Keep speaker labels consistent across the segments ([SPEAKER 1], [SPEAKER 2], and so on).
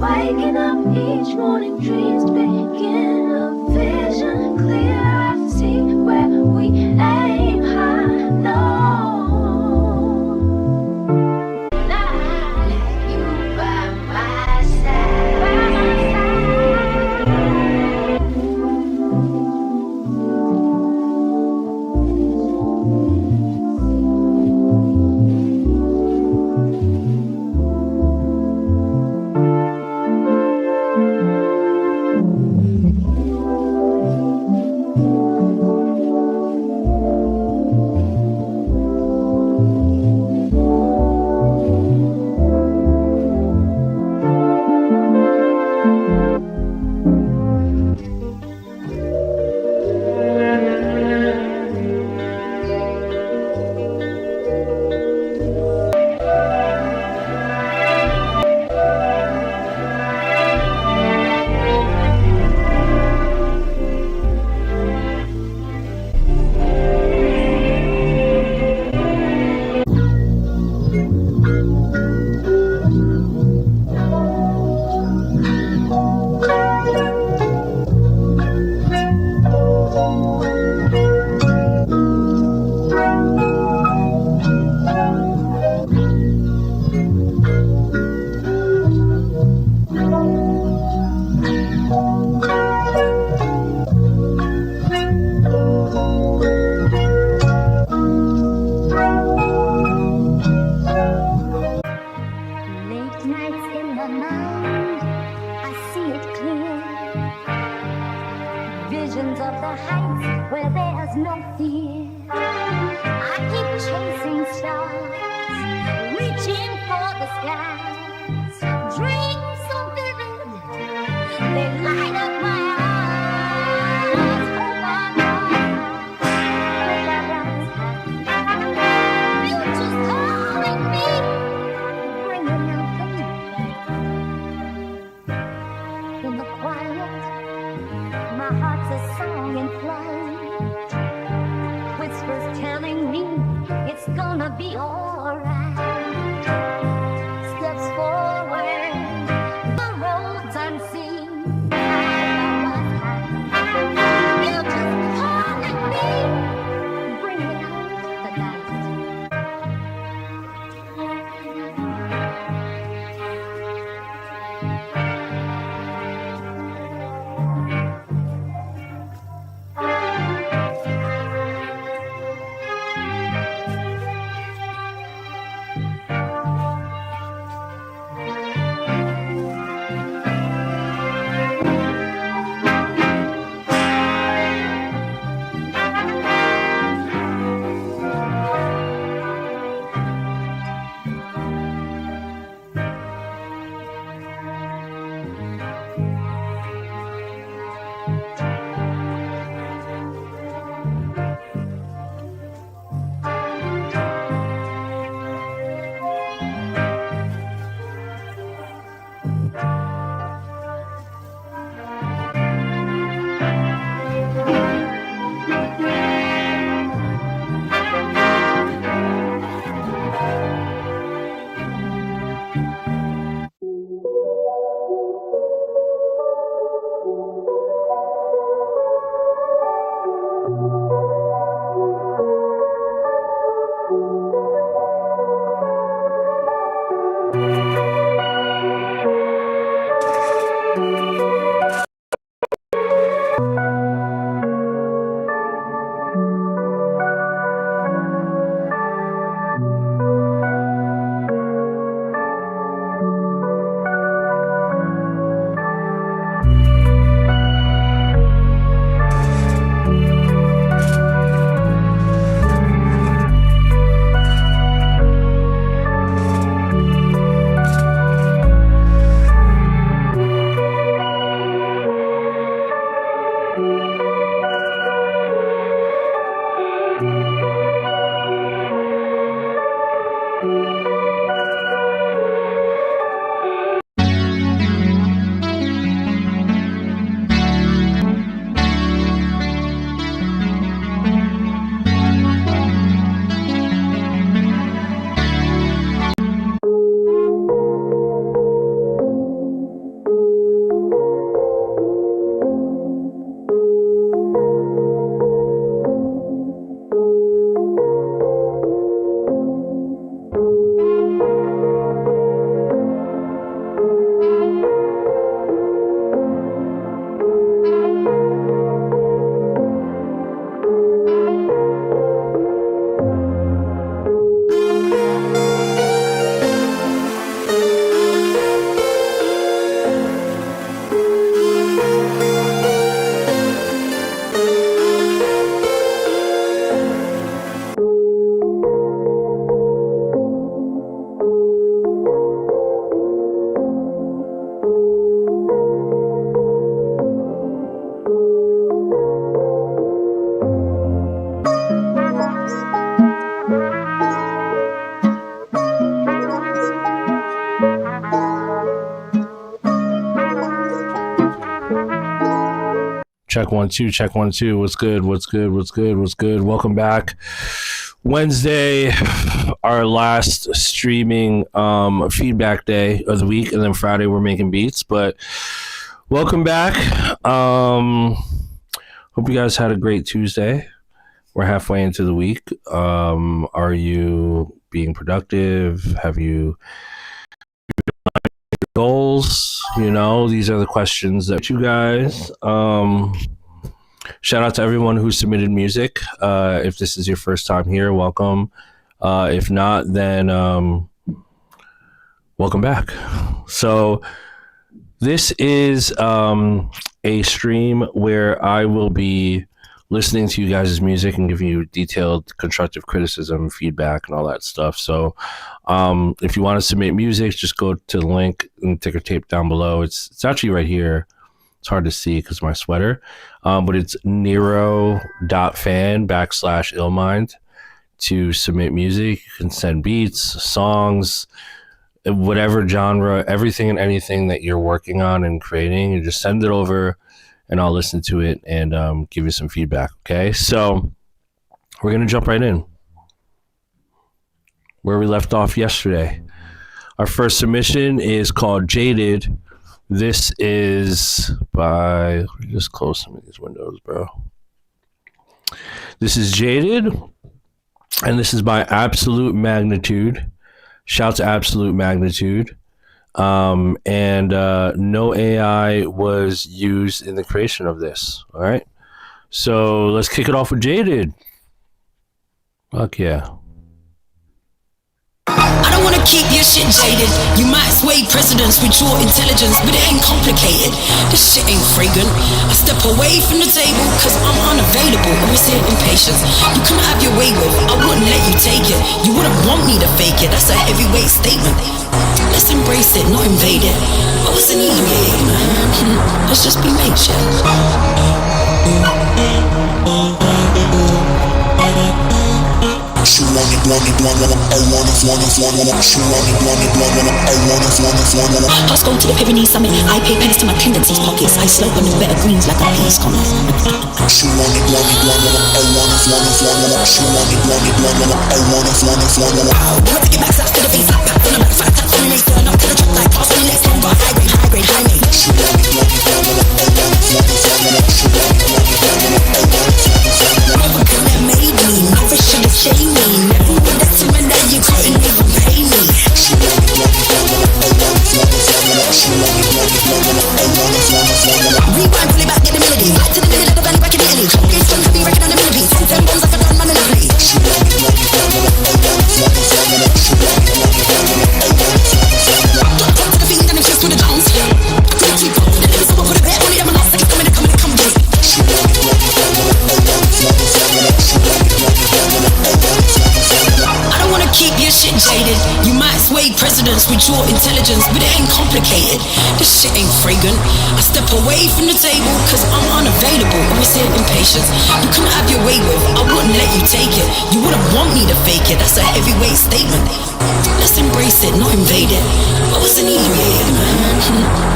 [SPEAKER 1] Waking up each morning, dreams begin. A vision clear, I see where we aim high. No.
[SPEAKER 2] Visions of the heights where there's no fear. I keep chasing stars, reaching for the skies. Dreams so vivid, they light up my eyes. Oh my God, future's calling me, bringing out the new. In the quiet, my heart's a song in flight, whispers telling me it's
[SPEAKER 3] Check 1 2. Check 1 2. What's good? What's good? What's good? What's good? Welcome back. Wednesday, our last streaming feedback day of the week, and then Friday we're making beats. But welcome back. Hope you guys had a great Tuesday. We're halfway into the week. Are you being productive? Have you goals? You know, these are the questions that you guys. Shout out to everyone who submitted music. If this is your first time here, welcome. If not, then welcome back. So this is a stream where I will be listening to you guys' music and giving you detailed constructive criticism, feedback, and all that stuff. So if you want to submit music, just go to the link and ticker tape down below. It's actually right here. It's hard to see because of my sweater. But it's nero.fan/illmind to submit music. You can send beats, songs, whatever genre, everything and anything that you're working on and creating. You just send it over and I'll listen to it and give you some feedback. Okay, so we're going to jump right in where we left off yesterday. Our first submission is called Jaded. This is by, just close some of these windows, bro. This is Jaded, and this is by Absolute Magnitude. Shout to Absolute Magnitude. No AI was used in the creation of this. All right. So let's kick it off with Jaded. Fuck yeah.
[SPEAKER 4] I don't wanna keep your shit jaded. You might sway presidents with your intelligence, but it ain't complicated. This shit ain't fragrant. I step away from the table, cause I'm unavailable. I resent impatience. You couldn't have your way with, I wouldn't let you take it. You wouldn't want me to fake it, that's a heavyweight statement. Let's embrace it, not invade it. I wasn't even here, man. Let's just be nature.
[SPEAKER 5] She want it, I want it, she want it, I want it.
[SPEAKER 4] House go to the Pyrenees summit. I pay pennies to my tendencies pockets. I slope on the better greens like a peace comet.
[SPEAKER 5] She want it, I want it, she want it, I want it.
[SPEAKER 4] Wanna take it back, slaps to the face, slap back from the back, fat tap from the nace, turn up to the track like pass on the next one, got high grade, high mate.
[SPEAKER 5] She want it, I want it, she want it.
[SPEAKER 4] Never could have made me, never should have changed me. Never would have seen me that you couldn't even pay me.
[SPEAKER 5] She want it, she want it.
[SPEAKER 4] Rewind, pull it back, get the melody. Right to the middle of the valley, back in Italy. It's fun to be reckoned on the millipede. 10 bones like a done man in a play.
[SPEAKER 5] She want it,
[SPEAKER 4] Talk to the fiend and them chase with the drums. I couldn't keep up with the lyrics, so I put a bet on it. I'm a lost, like it's coming, come get it. I don't wanna keep your shit jaded. You might sway presidents with your intelligence, but it ain't complicated. This shit ain't fragrant. I step away from the table, cause I'm unavailable. I resent impatience. You couldn't have your way with, I wouldn't let you take it. You wouldn't want me to fake it, that's a heavyweight statement. Let's embrace it, not invade it. I wasn't even here, man.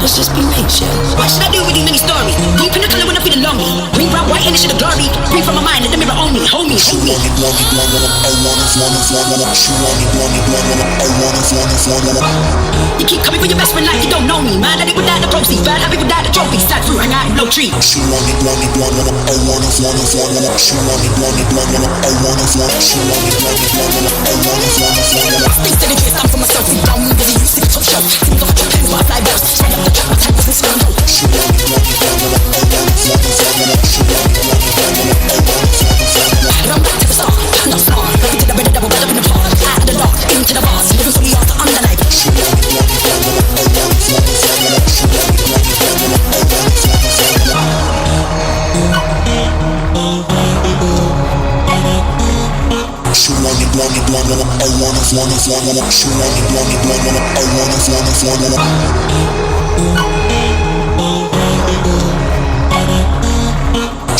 [SPEAKER 4] Let's just be nature. Why should I deal with these many stories? Deep in the color when I feel lonely. Green, brown, white, and this shit a glory. Free from my mind, let the mirror own me, hold me,
[SPEAKER 5] she
[SPEAKER 4] hold me.
[SPEAKER 5] want it, I want it. She want it, I want it.
[SPEAKER 4] You keep coming for your best friend like you don't know me. Mad at it without the proceeds, bad habit without the trophy. Sat through, hang out in low tree.
[SPEAKER 5] She want it, I want it. She want it, I want it. She want it, I want it.
[SPEAKER 4] Things to the twist, I'm for myself. We down, move as you used to the top shelf. Think of a top hands, but I fly bells. Straight up the track, my time wasn't slow.
[SPEAKER 5] She want it,
[SPEAKER 4] Run back to the start, no star. Looking to the better double, better in the park. Out of the dark, into the bars. Living fully off the underlife.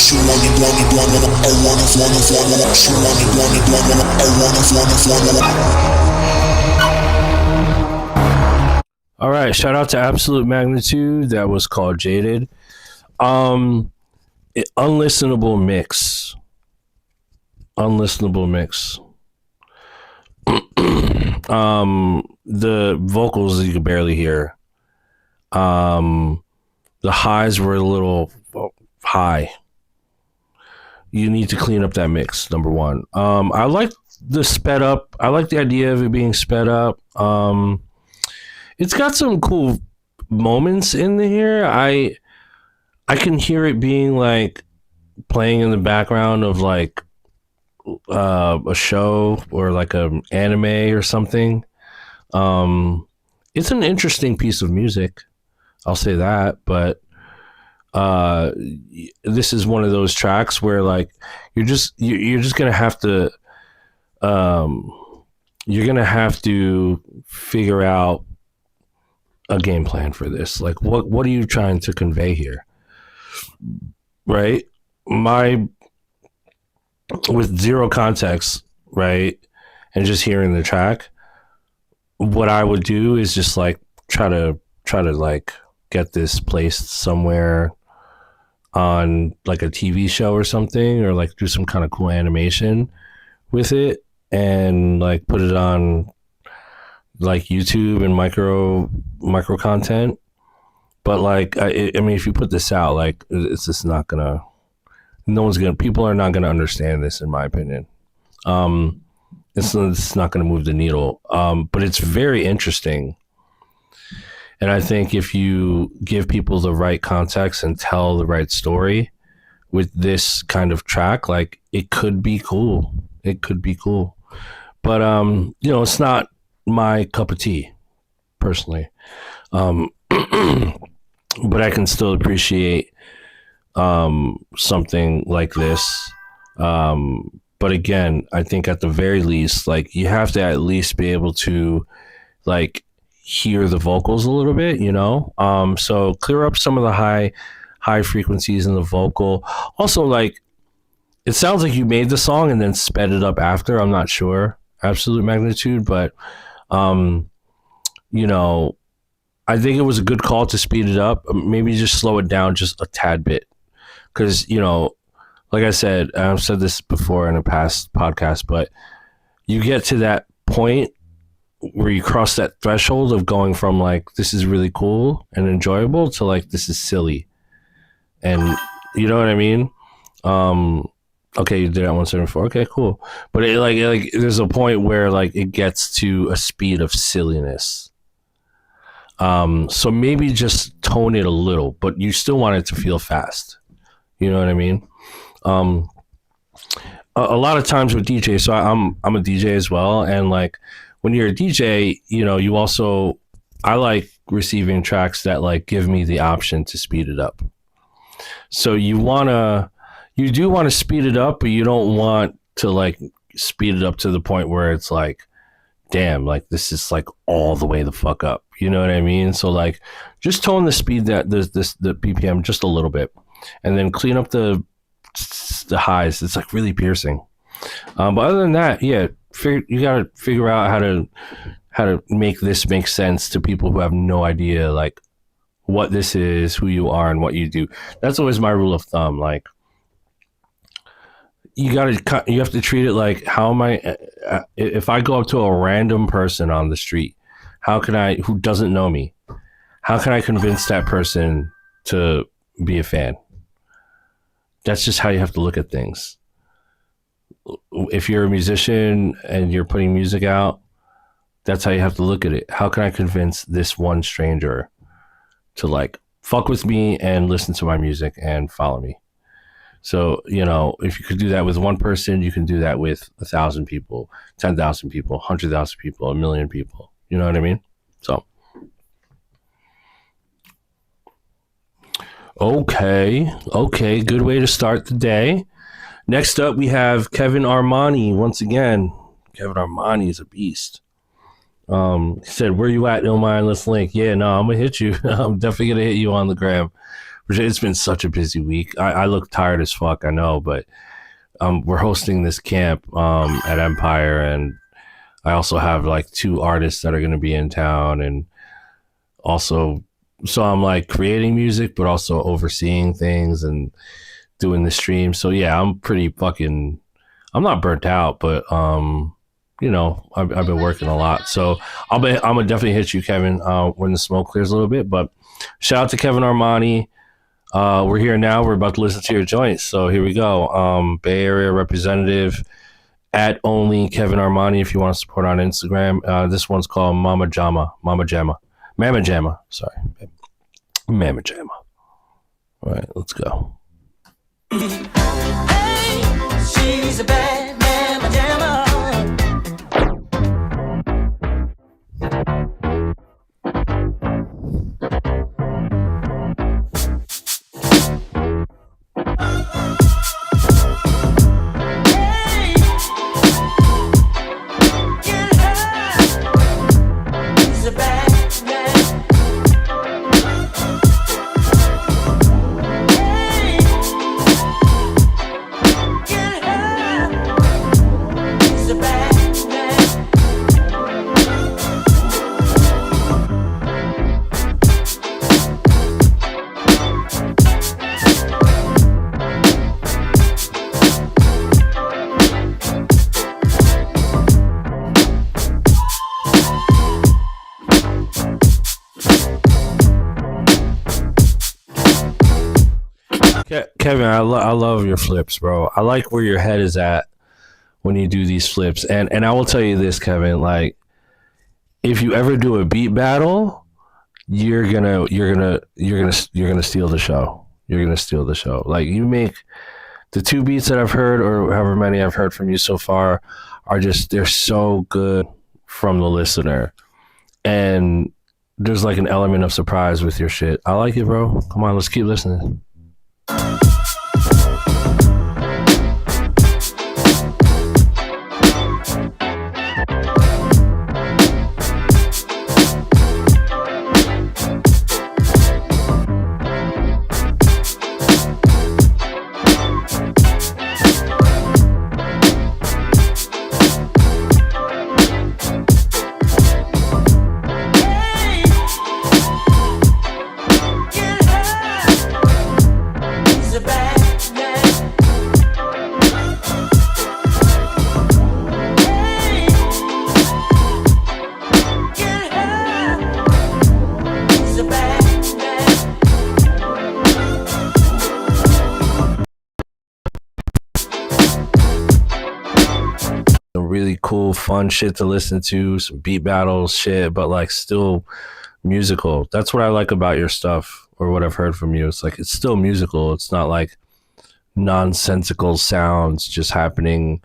[SPEAKER 5] she want it, I want it. She want it, I want it. She want it, I want it. She want it, I want it.
[SPEAKER 3] All right, shout out to Absolute Magnitude. That was called Jaded. Unlistenable mix. The vocals you could barely hear. The highs were a little high. You need to clean up that mix, number one. I like the sped up. I like the idea of it being sped up. It's got some cool moments in here. I can hear it being like playing in the background of like a show or like an anime or something. It's an interesting piece of music, I'll say that, but this is one of those tracks where like you're just gonna have to figure out a game plan for this. Like what are you trying to convey here, right? With zero context, right, and just hearing the track, what I would do is just like try to like get this placed somewhere on like a TV show or something, or like do some kind of cool animation with it and like put it on like YouTube and micro content. But like I mean, if you put this out, like it's just not gonna, people are not gonna understand this, in my opinion. It's not gonna move the needle, but it's very interesting. And I think if you give people the right context and tell the right story with this kind of track, like it could be cool. But it's not my cup of tea, personally. But I can still appreciate something like this. But again, I think at the very least, like you have to at least be able to like hear the vocals a little bit, so clear up some of the high frequencies in the vocal. Also, like it sounds like you made the song and then sped it up after. I'm not sure absolute magnitude, but I think it was a good call to speed it up. Maybe just slow it down just a tad bit, because like I said, I've said this before in a past podcast, but you get to that point where you cross that threshold of going from like, this is really cool and enjoyable to like, this is silly. And you know what I mean? Okay, you did that 174. Okay, cool. But it like there's a point where like it gets to a speed of silliness. So maybe just tone it a little, but you still want it to feel fast. You know what I mean? A lot of times with DJs, so I'm a DJ as well, and like when you're a DJ, you also, I like receiving tracks that like give me the option to speed it up. So you do want to speed it up, but you don't want to like speed it up to the point where it's like, damn, like this is like all the way the fuck up. You know what I mean? So like just tone the speed, the BPM just a little bit, and then clean up the highs. It's like really piercing. But other than that, yeah, you gotta figure out how to make this make sense to people who have no idea like what this is, who you are, and what you do. That's always my rule of thumb. Like you have to treat it like, how am I? If I go up to a random person on the street, who doesn't know me, how can I convince that person to be a fan? That's just how you have to look at things. If you're a musician and you're putting music out, that's how you have to look at it. How can I convince this one stranger to like fuck with me and listen to my music and follow me? So, if you could do that with one person, you can do that with 1,000 people, 10,000 people, 100,000 people, 1,000,000 people. You know what I mean? So, okay. Good way to start the day. Next up, we have Kevin Armani. Once again, Kevin Armani is a beast. He said, "Where you at, Illmind? Let's link." Yeah, no, I'm gonna hit you. I'm definitely gonna hit you on the gram. It's been such a busy week. I look tired as fuck, I know, but we're hosting this camp at Empire, and I also have like 2 artists that are gonna be in town, and also, so I'm like creating music, but also overseeing things and doing the stream. So yeah, I'm pretty fucking. I'm not burnt out, but you know, I've been working a lot. So I'm gonna definitely hit you, Kevin, when the smoke clears a little bit. But shout out to Kevin Armani. We're here now. We're about to listen to your joints. So here we go. Bay Area representative at only Kevin Armani if you want to support on Instagram. This one's called Mama Jama. Sorry. Mama Jama. All right, let's go.
[SPEAKER 6] Hey, she's a bad mama jamma.
[SPEAKER 3] Kevin, I love your flips, bro. I like where your head is at when you do these flips. And I will tell you this, Kevin, like if you ever do a beat battle, you're gonna steal the show. You're gonna steal the show. Like you make the two beats that I've heard, or however many I've heard from you so far, are just they're so good from the listener. And there's like an element of surprise with your shit. I like it, bro. Come on, let's keep listening. Really cool, fun shit to listen to, some beat battles shit, but like still musical. That's what I like about your stuff, or what I've heard from you. It's like it's still musical. It's not like nonsensical sounds just happening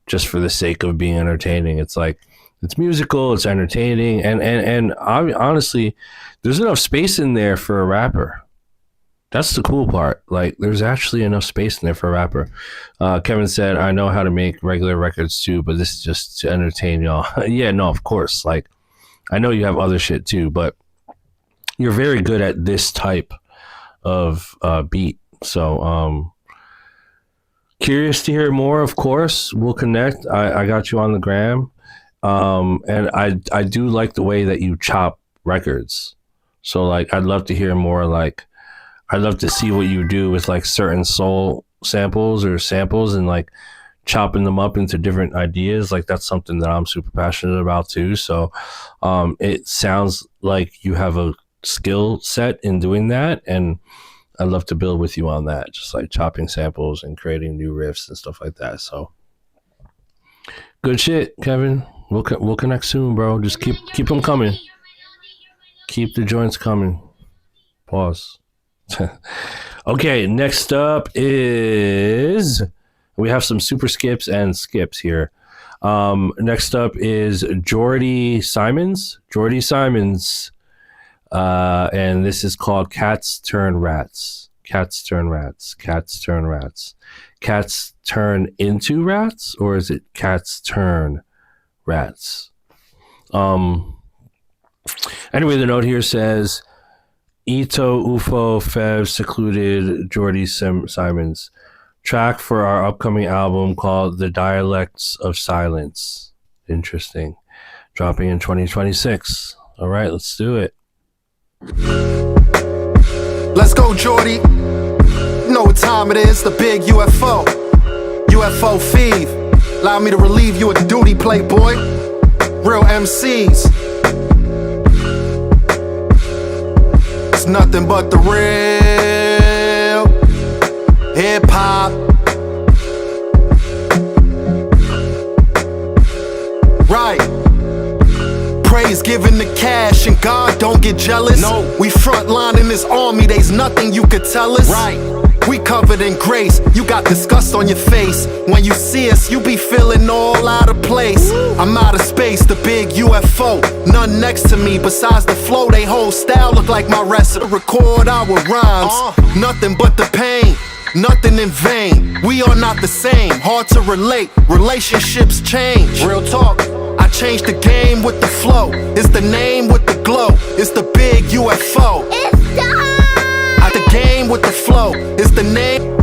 [SPEAKER 3] just for the sake of being entertaining. It's like it's musical, it's entertaining, and honestly, there's enough space in there for a rapper. That's the cool part. Like, there's actually enough space in there for a rapper. Kevin said, I know how to make regular records too, but this is just to entertain y'all. Yeah, no, of course. Like, I know you have other shit too, but you're very good at this type of beat. So, curious to hear more, of course. We'll connect. I got you on the gram. And I do like the way that you chop records. So, like, I'd love to hear more, like, I'd love to see what you do with like certain soul samples and like chopping them up into different ideas. Like that's something that I'm super passionate about too. So it sounds like you have a skill set in doing that, and I'd love to build with you on that, just like chopping samples and creating new riffs and stuff like that. So good shit, Kevin. We'll connect soon, bro. Just keep them coming. Keep the joints coming. Pause. Okay, next up is we have some super skips and skips here. Next up is Jordy Simons, and this is called Cats Turn Rats. Cats turn into rats, or is it cats turn rats? Anyway, the note here says Ito, UFO, Fev, Secluded, Jordy Simons. Track for our upcoming album called The Dialects of Silence. Interesting. Dropping in 2026. All right, let's do it.
[SPEAKER 7] Let's go, Jordy. know what time it is, the big UFO. UFO Feeve. Allow me to relieve you of duty, playboy. Real MCs. It's nothing but the real hip-hop. Right. Praise given to cash and God don't get jealous. No. We frontline in this army, there's nothing you could tell us. Right. We covered in grace, you got disgust on your face. When you see us, you be feeling all out of place. I'm out of space, the big UFO. None next to me besides the flow. They whole style look like my recipe. Record our rhymes, nothing but the pain. Nothing in vain, we are not the same. Hard to relate, relationships change. Real talk, I changed the game with the flow. It's the name with the glow, it's the big UFO.
[SPEAKER 2] It's
[SPEAKER 7] At the game with the flow, it's the name.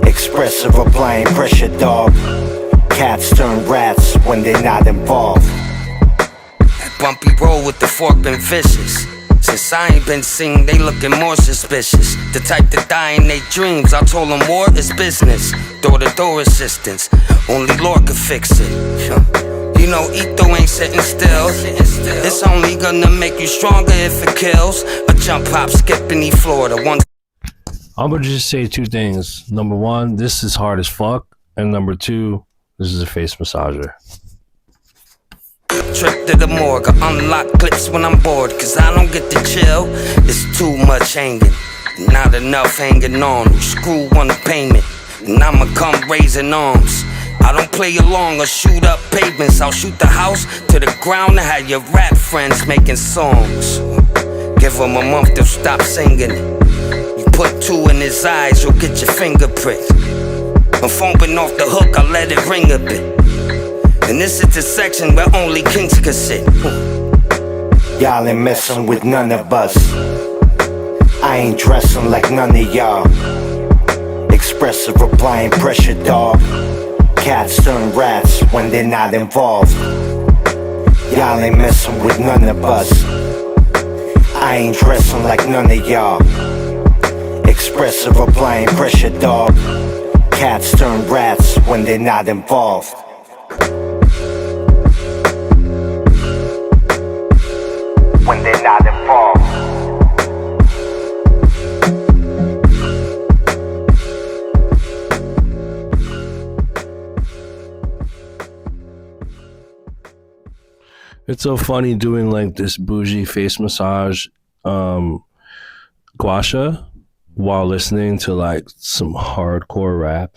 [SPEAKER 8] Expressive applying pressure, dog. Cats turn rats when they're not involved.
[SPEAKER 9] Bumpy road with the fork been vicious. Since I ain't been seen, they looking more suspicious. The type that die in their dreams, I told them war is business. Door-to-door assistance, only Lord could fix it. You know Etho ain't sitting still. It's only gonna make you stronger if it kills. A jump, hop, skip in Florida.
[SPEAKER 3] I'm gonna just say two things. Number one, this is hard as fuck. And number two, this is a face massager.
[SPEAKER 9] Trip to the morgue, I unlock clips when I'm bored. Cause I don't get to chill, it's too much hanging. Not enough hanging on, screw one payment. And I'ma come raising arms. I don't play along or shoot up pavements. I'll shoot the house to the ground and have your rap friends making songs. Give them a month, they'll stop singing. You put two in his eyes, you'll get your finger pricked. I'm foaming off the hook, I let it ring a bit. And this is the section where only kings can sit.
[SPEAKER 8] Y'all ain't messing with none of us. I ain't dressing like none of y'all. Expressive applying pressure, dog. Cats turn rats when they're not involved. Y'all ain't messing with none of us. I ain't dressing like none of y'all. Expressive applying pressure, dog. Cats turn rats when they're not involved. When they're not involved.
[SPEAKER 3] It's so funny doing like this bougie face massage guasha while listening to like some hardcore rap.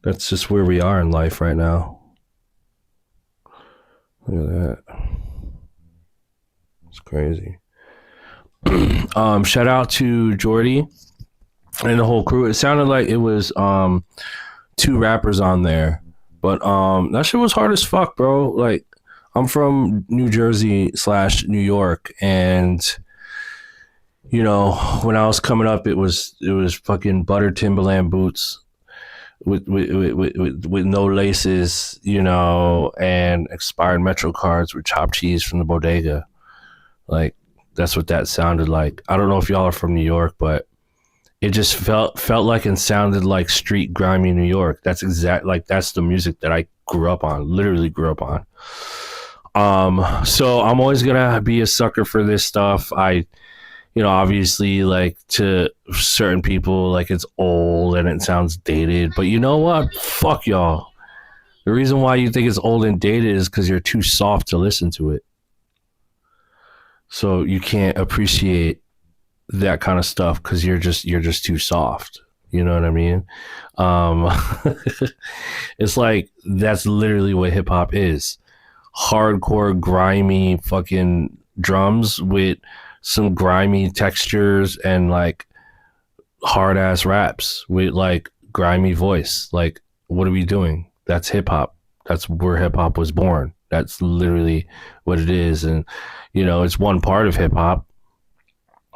[SPEAKER 3] That's just where we are in life right now. Look at that. It's crazy. Shout out to Jordy and the whole crew. It sounded like it was two rappers on there, but that shit was hard as fuck, bro. Like, I'm from New Jersey / New York, and you know, when I was coming up, it was fucking butter Timberland boots with no laces, you know, and expired Metro cards with chopped cheese from the bodega. Like, that's what that sounded like. I don't know if y'all are from New York, but it just felt like and sounded like street grimy New York. That's that's the music that I grew up on, literally grew up on. So I'm always gonna be a sucker for this stuff. You know, obviously, like, to certain people, like, it's old and it sounds dated, but you know what? Fuck y'all. The reason why you think it's old and dated is because you're too soft to listen to it. So you can't appreciate that kind of stuff because you're just too soft. You know what I mean? It's like, that's literally what hip hop is. Hardcore, grimy fucking drums with some grimy textures and like hard ass raps with like grimy voice. Like, what are we doing? That's hip hop. That's where hip hop was born. That's literally what it is. And, you know, it's one part of hip hop,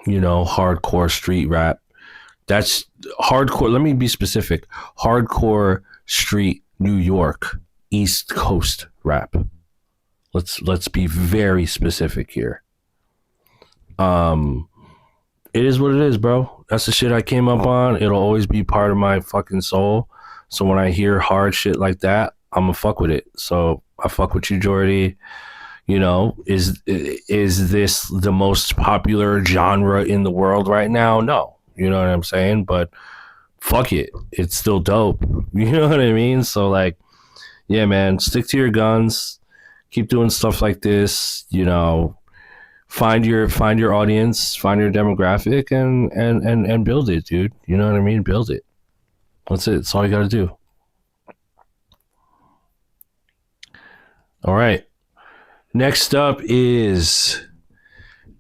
[SPEAKER 3] you know, hardcore street rap. That's hardcore. Let me be specific. Hardcore street New York, East Coast rap. Let's be very specific here. It is what it is, bro. That's the shit I came up on. It'll always be part of my fucking soul. So when I hear hard shit like that, I'm gonna fuck with it. So I fuck with you, Jordy. You know, is this the most popular genre in the world right now? No. You know what I'm saying? But fuck it. It's still dope. You know what I mean? So like, yeah, man, stick to your guns. Keep doing stuff like this, you know, find your audience, find your demographic and build it, dude. You know what I mean? Build it. That's it. That's all you got to do. All right. Next up is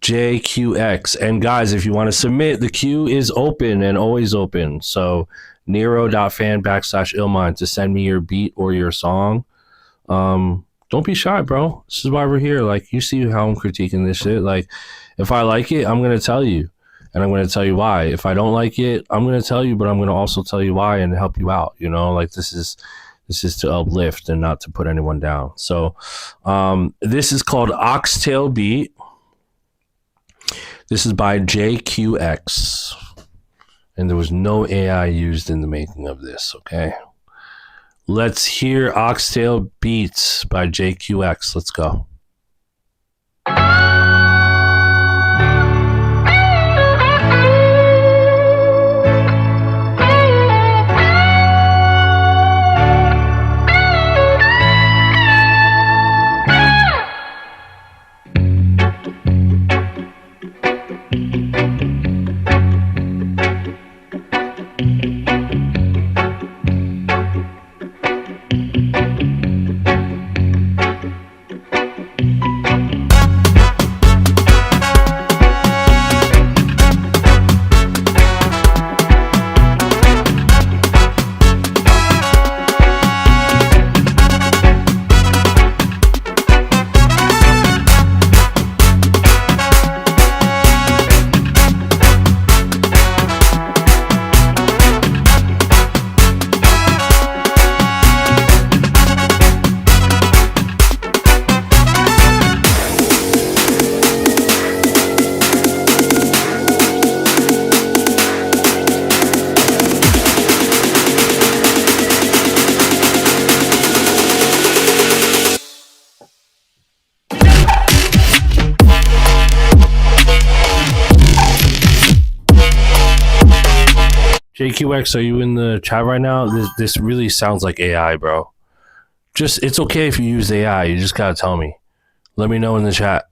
[SPEAKER 3] JQX. And guys, if you want to submit, the queue is open and always open. So Nero.fan/Illmind to send me your beat or your song. Don't be shy, bro. This is why we're here. Like, you see how I'm critiquing this shit. Like, if I like it, I'm going to tell you. And I'm going to tell you why. If I don't like it, I'm going to tell you, but I'm going to also tell you why and help you out. You know, like this is to uplift and not to put anyone down. So this is called Oxtail Beat. This is by JQX. And there was no AI used in the making of this, okay? Let's hear Oxtail Beats by JQX. Let's go. JQX, are you in the chat right now? This really sounds like AI, bro. Just, it's okay if you use AI. You just gotta tell me. Let me know in the chat.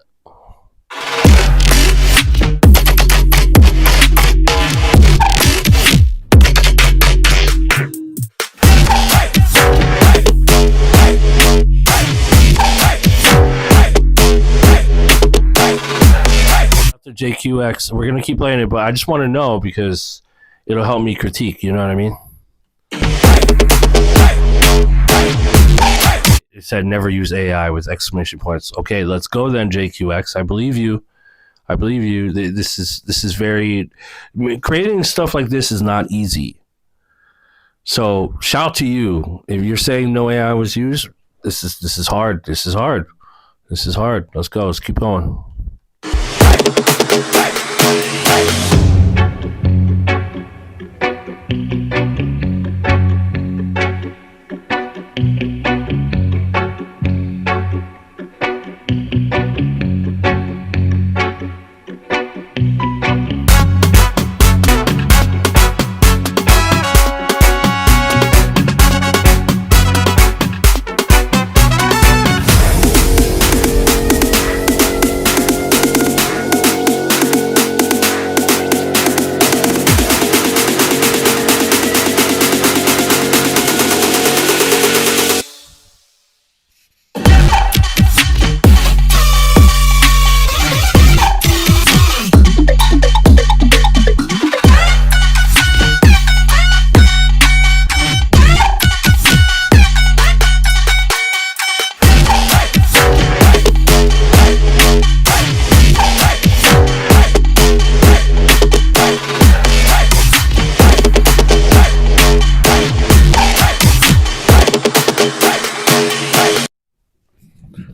[SPEAKER 3] After JQX, we're gonna keep playing it, but I just want to know because it'll help me critique, you know what I mean? It said never use AI with exclamation points. Okay, let's go then, JQX. I believe you. I believe you. This is very, creating stuff like this is not easy. So shout to you. If you're saying no AI was used, this is hard. This is hard. This is hard. Let's go. Let's keep going.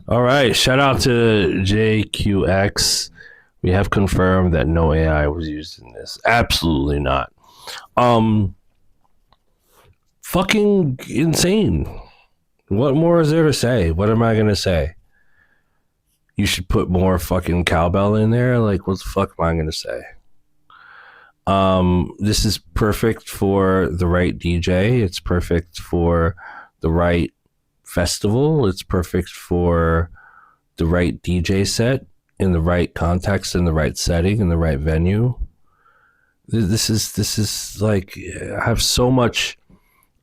[SPEAKER 3] All right, shout out to JQX. We have confirmed that no AI was used in this. Absolutely not. Fucking insane. What more is there to say? What am I gonna say? You should put more fucking cowbell in there. Like, what the fuck am I gonna say? This is perfect for the right DJ. It's perfect for the right festival. It's perfect for the right DJ set in the right context, in the right setting, in the right venue. This is like, I have so much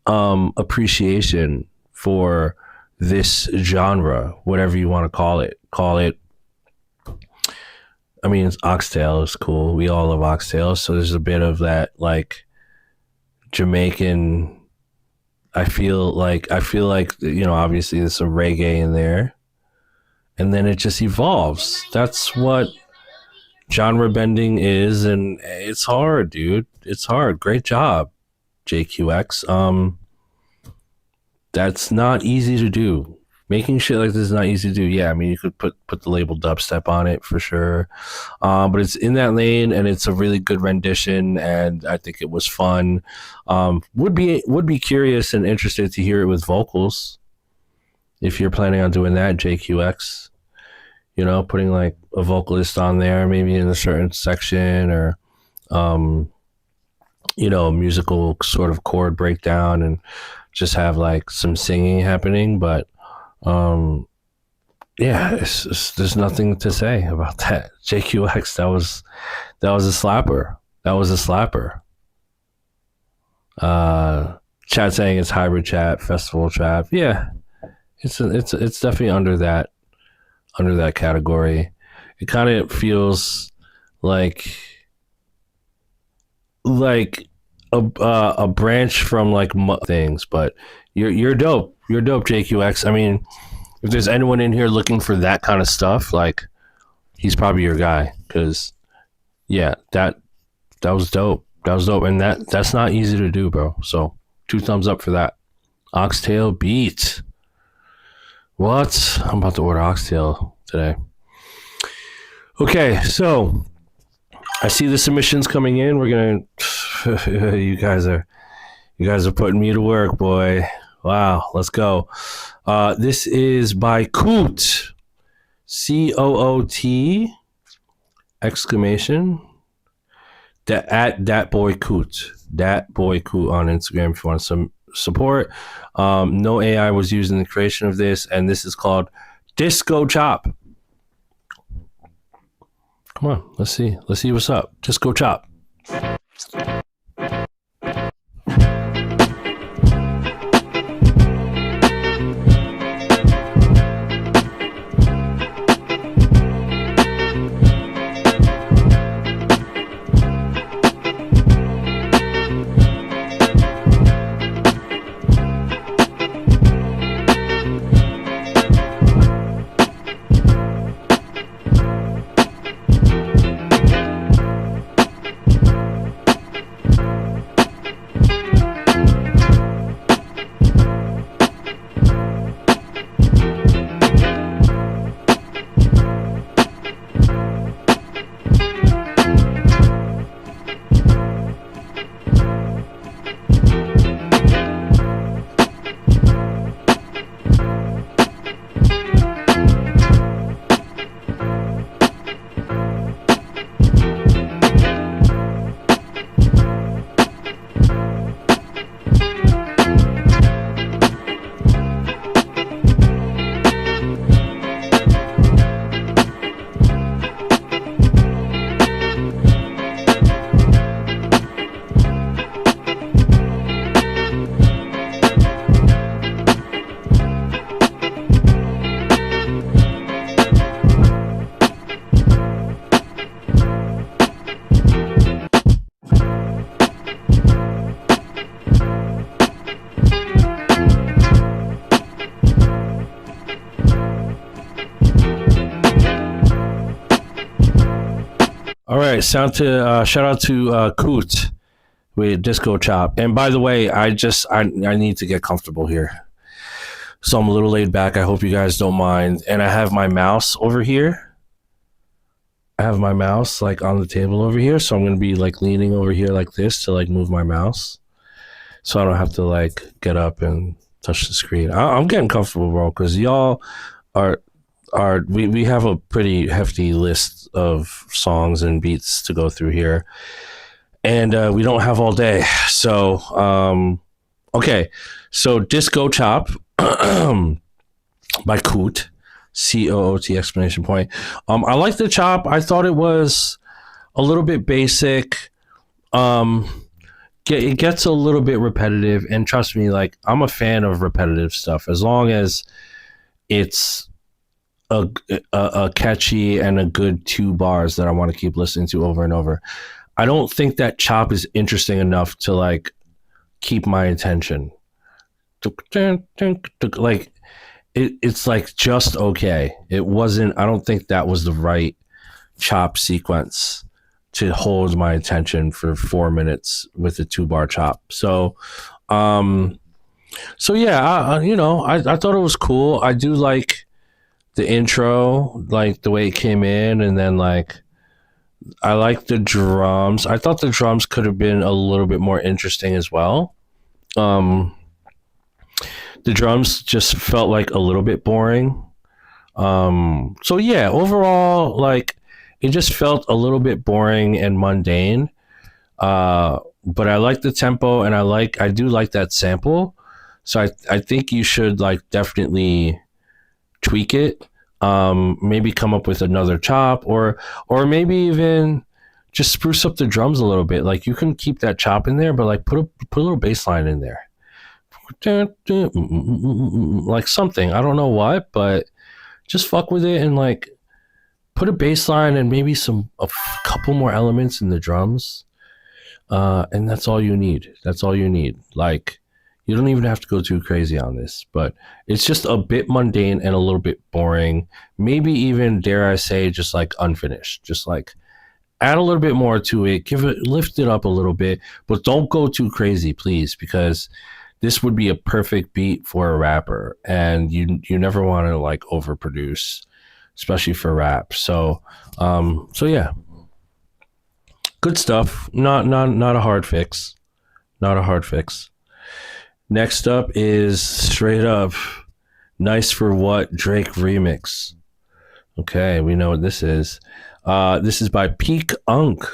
[SPEAKER 3] appreciation for this genre, whatever you want to call it. I mean, oxtail is cool. We all love oxtail, so there's a bit of that like Jamaican. I feel like obviously there's some reggae in there, and then it just evolves. That's what genre bending is, and it's hard, dude. It's hard. Great job, JQX. That's not easy to do. Making shit like this is not easy to do. Yeah, I mean, you could put the label dubstep on it for sure, but it's in that lane, and it's a really good rendition, and I think it was fun. Would be curious and interested to hear it with vocals, if you're planning on doing that, JQX. You know, putting like a vocalist on there, maybe in a certain section, or musical sort of chord breakdown, and just have like some singing happening. But there's nothing to say about that. JQX, that was a slapper. Chat saying it's hybrid chat, festival chat. Yeah, it's definitely under that category. It kind of feels like a branch from like things, but you're dope. You're dope, JQX. I mean, if there's anyone in here looking for that kind of stuff, like, he's probably your guy. Because, yeah, that was dope. And that's not easy to do, bro. So 2 thumbs up for that. Oxtail beat. What? I'm about to order oxtail today. Okay, so I see the submissions coming in. We're gonna. You guys are putting me to work, boy. Wow, let's go. This is by Coot, COOT exclamation. At that boy Coot on Instagram if you want some support. No AI was used in the creation of this, and this is called Disco Chop. Come on, let's see what's up. Disco Chop. All right, shout out to Coot with Disco Chop. And by the way, I need to get comfortable here, so I'm a little laid back. I hope you guys don't mind. And I have my mouse over here, I have my mouse like on the table over here, so I'm gonna be like leaning over here like this to like move my mouse, so I don't have to like get up and touch the screen. I'm getting comfortable, bro, because y'all are we have a pretty hefty list of songs and beats to go through here, and we don't have all day. So okay, so Disco Chop by Coot. COOT exclamation point. I like the chop. I thought it was a little bit basic. It gets a little bit repetitive, and trust me, like I'm a fan of repetitive stuff as long as it's a catchy and a good 2 bars that I want to keep listening to over and over. I don't think that chop is interesting enough to like keep my attention. Like it's like just okay. It wasn't. I don't think that was the right chop sequence to hold my attention for 4 minutes with a 2-bar chop. So, yeah, I thought it was cool. I do like the intro, like the way it came in, and then like I like the drums. I thought the drums could have been a little bit more interesting as well. The drums just felt like a little bit boring. So yeah, overall, like it just felt a little bit boring and mundane. But I like the tempo, and I do like that sample. So I think you should like definitely tweak it. Maybe come up with another chop, or maybe even just spruce up the drums a little bit. Like you can keep that chop in there, but like put a little bass line in there. Like something, I don't know what, but just fuck with it and like put a bass line and maybe a couple more elements in the drums, and that's all you need. Like you don't even have to go too crazy on this, but it's just a bit mundane and a little bit boring, maybe even, dare I say, just like unfinished. Just like add a little bit more to it, lift it up a little bit, but don't go too crazy, please, because this would be a perfect beat for a rapper, and you never want to like overproduce, especially for rap. So yeah, good stuff. Not a hard fix. Not a hard fix. Next up is straight up Nice for What Drake remix. Okay, we know what this is. This is by Peak Unk.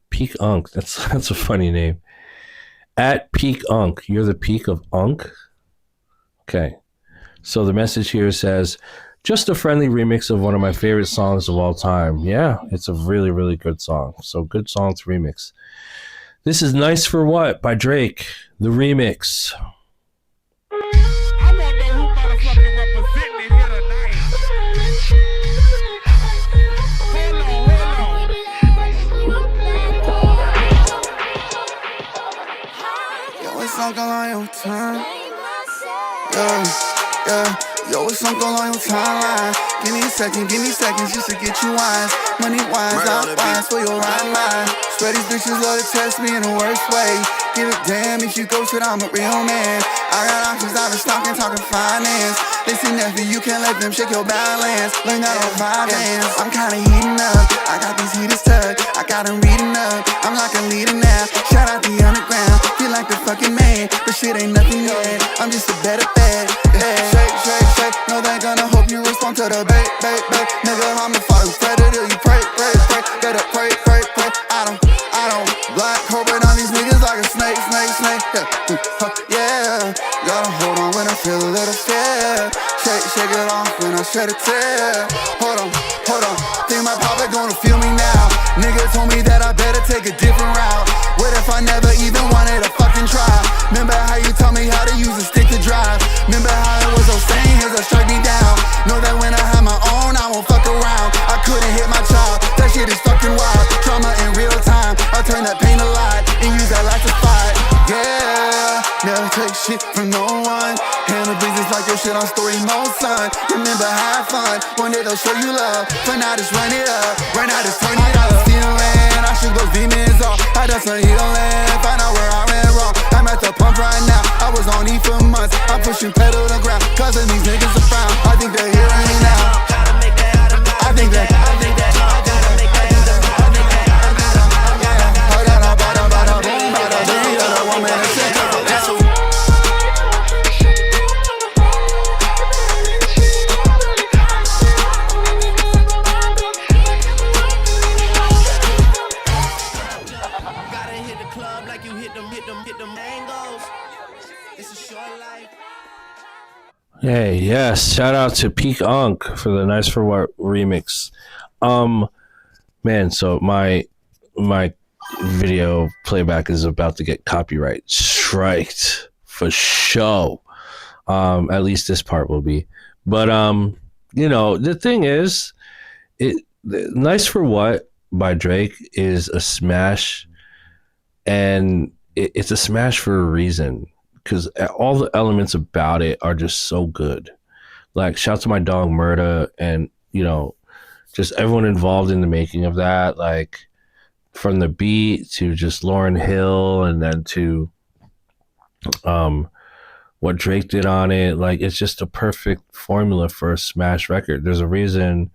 [SPEAKER 3] Peak Unk. That's a funny name. At Peak Unk. You're the peak of Unk? Okay. So the message here says, just a friendly remix of one of my favorite songs of all time. Yeah, it's a really, really good song. So good song to remix. This is Nice for What by Drake, the remix.
[SPEAKER 10] I want to know who motherfucking represent me here tonight.
[SPEAKER 11] Yo, it's Uncle on your time. Yeah. Yo, it's Uncle on your timeline. Give me seconds just to get you wise. Money wise, out wise for your ride line. Swear these bitches love to test me in the worst way. Give a damn if you go shit, I'm a real man. I got options, I've been stalking, talking finance. They see nothing, you can't let them shake your balance. Learn that on 5 hands. I'm kinda heating up. I got these heaters tucked. I got them reading up. I'm like a leader now. Shout out the underground. Feel like the fucking man. But shit ain't nothing yet. I'm just a better bet. Shake. No, they gonna hope you respond to the bait. Nigga, I'm a fucking predator. You pray. Better pray. I don't black cobra on these niggas like a snake. Yeah. Gotta hold on when I feel a little fear. Shake it off when I shed a tear. Hold on. Think my papa gonna feel me now. Nigga told me that I better take a different route. What if I never even wanted to fucking try? Remember how you taught me how to use a stick to drive? Remember how it was those same hands that struck me down? Know that when I have my own, I won't fuck around. I couldn't hit my child, that shit is fucking wild. Trauma in real time, I turn that pain to light and use that light to fight. Yeah, never take shit from no one. Handle business like your shit on story mode, son. Remember, have fun, one day they'll show you love. For now, just run it up, just turn it up. Stealing, I should go demons off. I done some healing, find out where I went wrong. I'm at the pump right now, I was on E for months. I'm pushing pedal to ground, cause of these niggas are found. I think they're hearing me now. I think that
[SPEAKER 6] like you hit them angles. It's a short life.
[SPEAKER 3] Hey, yes, shout out to Peak Unk for the Nice for What remix. Man, so my video playback is about to get copyright striked for show. At least this part will be. But the thing is, Nice for What by Drake is a smash, and it's a smash for a reason, because all the elements about it are just so good. Like, shout out to my dog Murda, and just everyone involved in the making of that, like from the beat to just Lauryn Hill, and then to what Drake did on it. Like, it's just a perfect formula for a smash record. There's a reason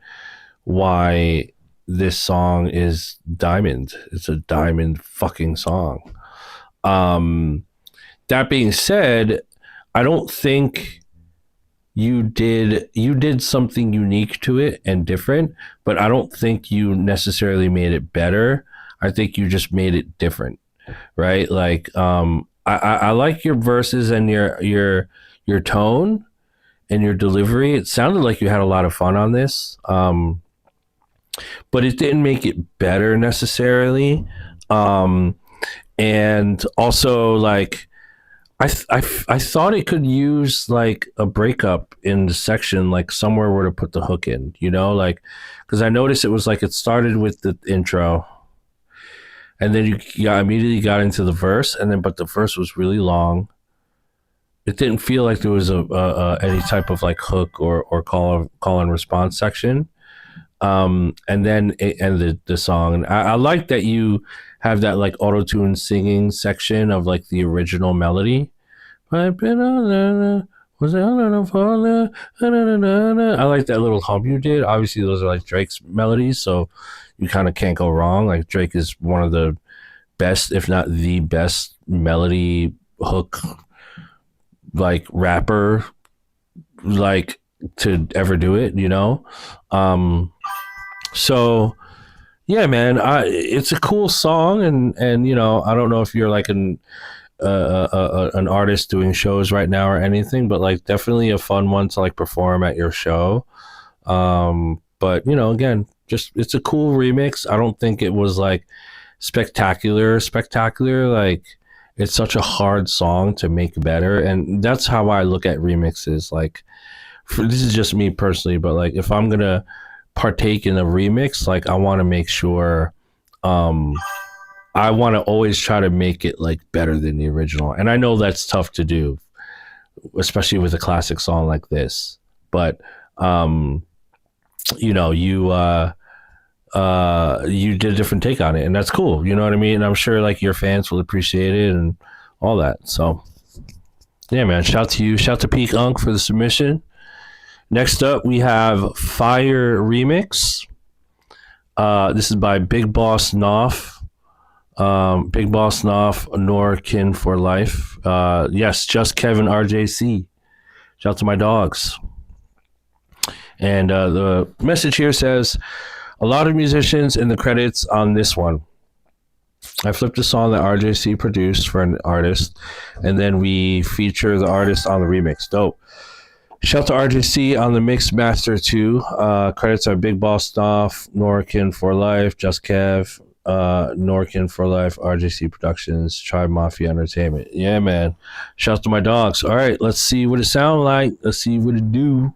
[SPEAKER 3] why this song is diamond. It's a diamond fucking song. That being said, I don't think you did something unique to it and different, but I don't think you necessarily made it better. I think you just made it different, right? Like, I like your verses and your tone and your delivery. It sounded like you had a lot of fun on this, but it didn't make it better necessarily. And also, like, I thought it could use like a breakup in the section, like somewhere where to put the hook in, like, because I noticed it was like it started with the intro, and then you immediately got into the verse, and then but the verse was really long. It didn't feel like there was any type of like hook or call and response section. And then it ended the song. And I like that you have that like auto-tune singing section of like the original melody. I've been on was it on I like that little hum you did. Obviously those are like Drake's melodies, so you kind of can't go wrong. Like, Drake is one of the best, if not the best, melody hook like rapper like to ever do it, so yeah, man, it's a cool song, and I don't know if you're like an artist doing shows right now or anything, but like definitely a fun one to like perform at your show. But again, just it's a cool remix. I don't think it was like spectacular. Like, it's such a hard song to make better, and that's how I look at remixes. Like, this is just me personally, but like if I'm gonna partake in a remix, like I want to make sure I want to always try to make it like better than the original, and I know that's tough to do, especially with a classic song like this, but you did a different take on it, and that's cool, you know what I mean? And I'm sure like your fans will appreciate it and all that. So yeah, man, shout to you, shout to Peak Unk for the submission. Next up, we have Fire Remix. This is by Big Boss Noff. Big Boss Noff, Nor Kin for Life. Yes, Just Kevin RJC. Shout out to my dogs. And the message here says, a lot of musicians in the credits on this one. I flipped a song that RJC produced for an artist, and then we feature the artist on the remix. Dope. Shout out to RJC on the mix master too. Credits are Big Boss Noff, Norkin for Life, Just Kev, Norkin for Life, RJC Productions, Tribe Mafia Entertainment. Yeah, man. Shout out to my dogs. All right, let's see what it sound like. Let's see what it do.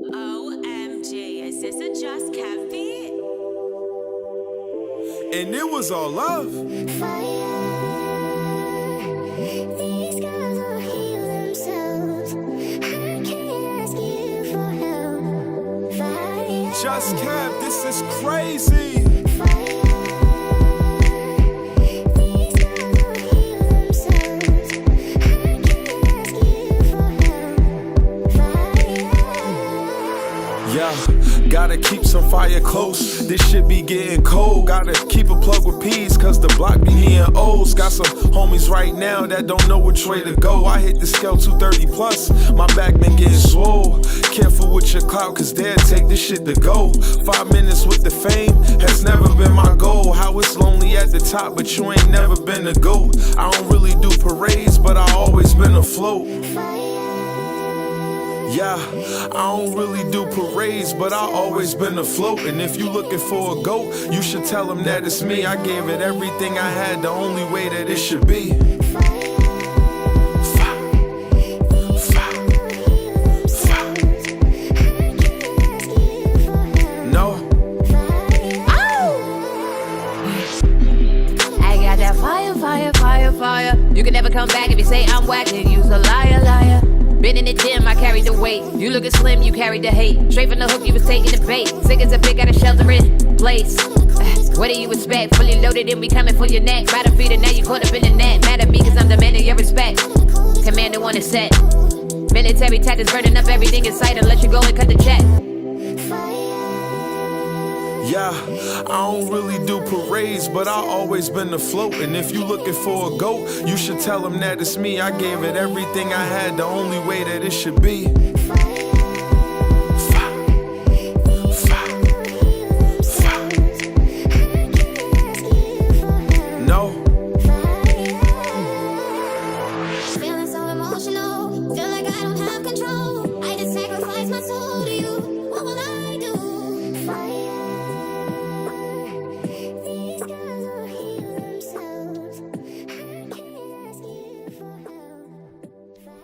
[SPEAKER 12] OMG, is this a Just Kev beat?
[SPEAKER 10] And it was all love.
[SPEAKER 2] These guys will heal themselves. I can't ask you for help. Fire.
[SPEAKER 10] Just Kev, this is crazy.
[SPEAKER 2] These guys will heal themselves. I can't ask you for help. Fire.
[SPEAKER 10] Yeah, gotta keep some
[SPEAKER 13] some fire close. This shit be getting cold. Gotta keep a plug with P's, cause the block be needing O's. Got some homies right now that don't know which way to go. I hit the scale 230 plus. My back been getting swole. Careful with your clout, cause they'll take this shit to go. 5 minutes with the fame has never been my goal. How it's lonely at the top, but you ain't never been a GOAT. I don't really do parades, but I always been afloat. Yeah, I don't really do parades, but I always been afloat. And if you looking for a GOAT, you should tell them that it's me. I gave it everything I had, the only way that it should be. No.
[SPEAKER 14] I got that fire, fire, fire, fire. You can never come back if you say I'm whack, then you's a liar, liar. Been in the gym, I carried the weight. You looking slim, you carried the hate. Straight from the hook, you was taking the bait. Sick as a pig, got a sheltering place. What do you expect? Fully loaded and we coming for your neck. Battlefield and now you caught up in the net. Mad at me cause I'm demanding your respect. Commander on the set. Military tactics burning up everything in sight. Unless you go and cut the check.
[SPEAKER 13] Yeah, I don't really do parades, but I always been afloat. And if you looking for a GOAT, you should tell them that it's me. I gave it everything I had, the only way that it should be. No.
[SPEAKER 2] Feeling so emotional, feel like I don't have control. I just sacrifice my soul to you. What will I do? These guys will heal themselves. I can't ask you for help.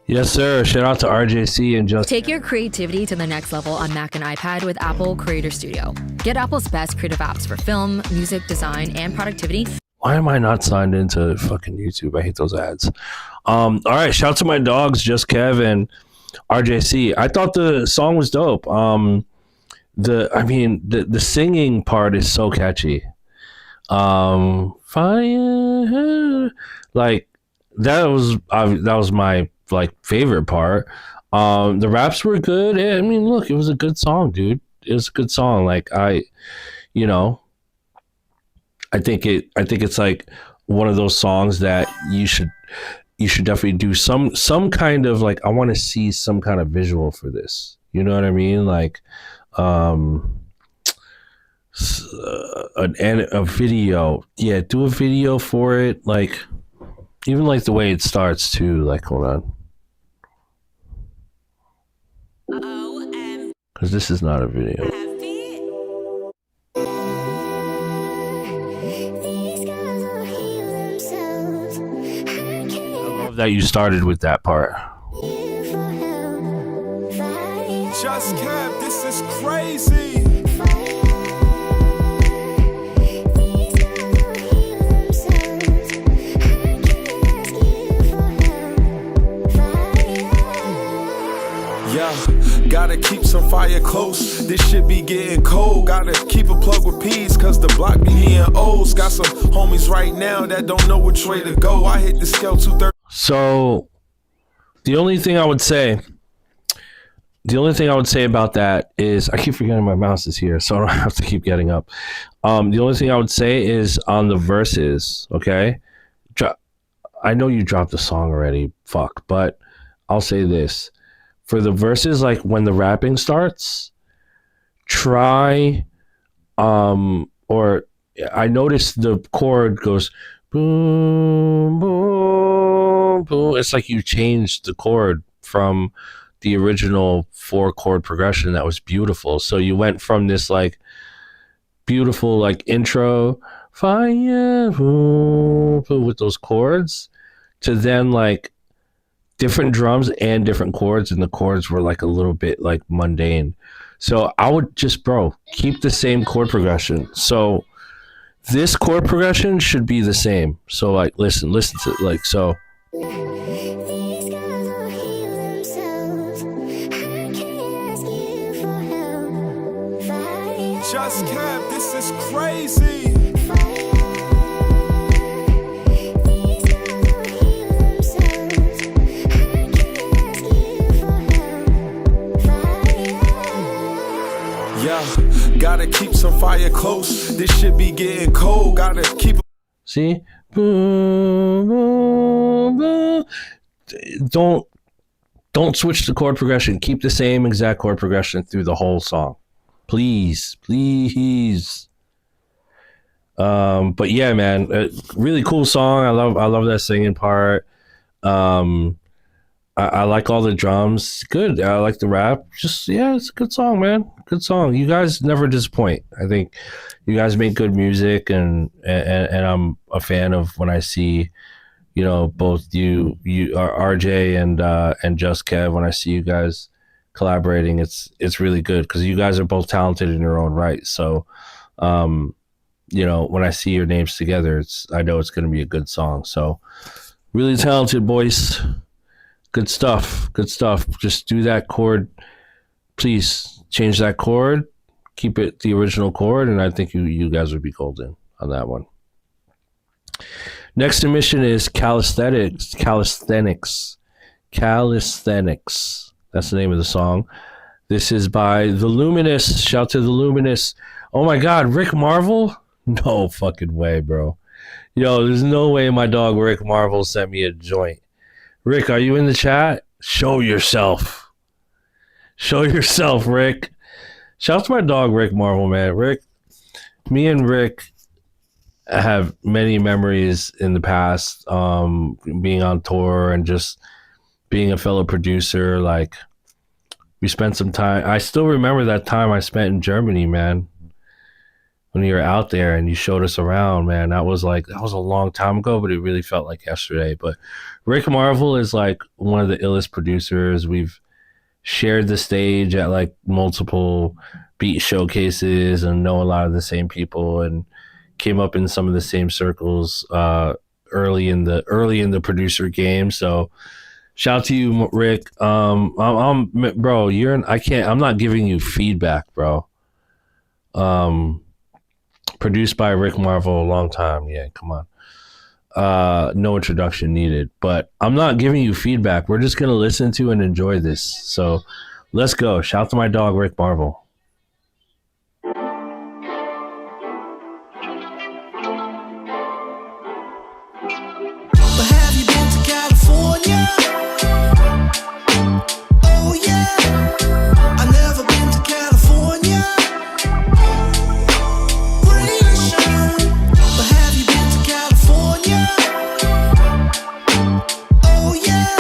[SPEAKER 3] Yes, sir. Shout out to RJC and just
[SPEAKER 15] Take your creativity to the next level on Mac and iPad with Apple Creator Studio. Get Apple's best creative apps for film, music, design, and productivity.
[SPEAKER 3] Why am I not signed into fucking YouTube? I hate those ads. All right, shout out to my dogs, Just Kev and RJC. I thought the song was dope. The singing part is so catchy. Fire, like that was my like favorite part. The raps were good. I mean, look, it was a good song, dude. It was a good song. Like I think it's like one of those songs that you should definitely do some kind of like, I want to see some kind of visual for this. You know what I mean? Like a video. Yeah, do a video for it. Like even like the way it starts too. Like hold on. Because this is not a video. I love that you started with that part.
[SPEAKER 13] Just Kev, this is crazy. Yeah, gotta keep some fire close. This shit be getting cold. Gotta keep a plug with P's, cause the block be needing O's. Got some homies right now that don't know which way to go. I hit the scale 230.
[SPEAKER 3] So the only thing I would say about that is, I keep forgetting my mouse is here, so I don't have to keep getting up. The only thing I would say is on the verses, okay? I know you dropped the song already, but I'll say this. For the verses, like when the rapping starts, try, or I noticed the chord goes boom, boom, boom. It's like you changed the chord from the original 4-chord progression that was beautiful. So you went from this like beautiful like intro, fire, boom, boom, with those chords, to then like different drums and different chords, and the chords were like a little bit like mundane. So I would just, keep the same chord progression. So this chord progression should be the same. So like listen to like so.
[SPEAKER 13] Just Kev, this is crazy. Yeah, Gotta keep some fire close. This shit be getting cold. Gotta keep.
[SPEAKER 3] See? Boom, boom, boom. Don't switch the chord progression. Keep the same exact chord progression through the whole song. Please. But yeah, man, really cool song. I love that singing part. I like all the drums. Good. I like the rap. Just, yeah, it's a good song, man. Good song. You guys never disappoint. I think you guys make good music, and I'm a fan of when I see, you know, both you RJ and Just Kev. When I see you guys collaborating, it's really good because you guys are both talented in your own right. So, you know, when I see your names together, I know it's going to be a good song. So, really talented boys. Good stuff. Just do that chord. Please change that chord. Keep it the original chord, and I think you guys would be golden on that one. Next submission is Calisthenics. That's the name of the song. This is by The Luminous. Shout to The Luminous. Oh my God, Rick Marvel? No fucking way, bro. Yo, there's no way my dog Rick Marvel sent me a joint. Rick, are you in the chat? Show yourself. Rick. Shout out to my dog Rick Marvel, man. Rick, me and Rick have many memories in the past, being on tour and just being a fellow producer. Like, we spent some time. I still remember that time I spent in Germany, man. When you were out there and you showed us around, man, that was a long time ago, but it really felt like yesterday. But Rick Marvel is like one of the illest producers. We've shared the stage at like multiple beat showcases and know a lot of the same people and came up in some of the same circles early in the producer game. So shout out to you, Rick. I'm bro, I'm not giving you feedback, bro. Produced by Rick Marvel, a long time. Yeah, come on. No introduction needed. But I'm not giving you feedback. We're just going to listen to and enjoy this. So let's go. Shout out to my dog, Rick Marvel.
[SPEAKER 16] But have you been to California? Oh yeah, I've never been to California. But have you been to California? Oh yeah,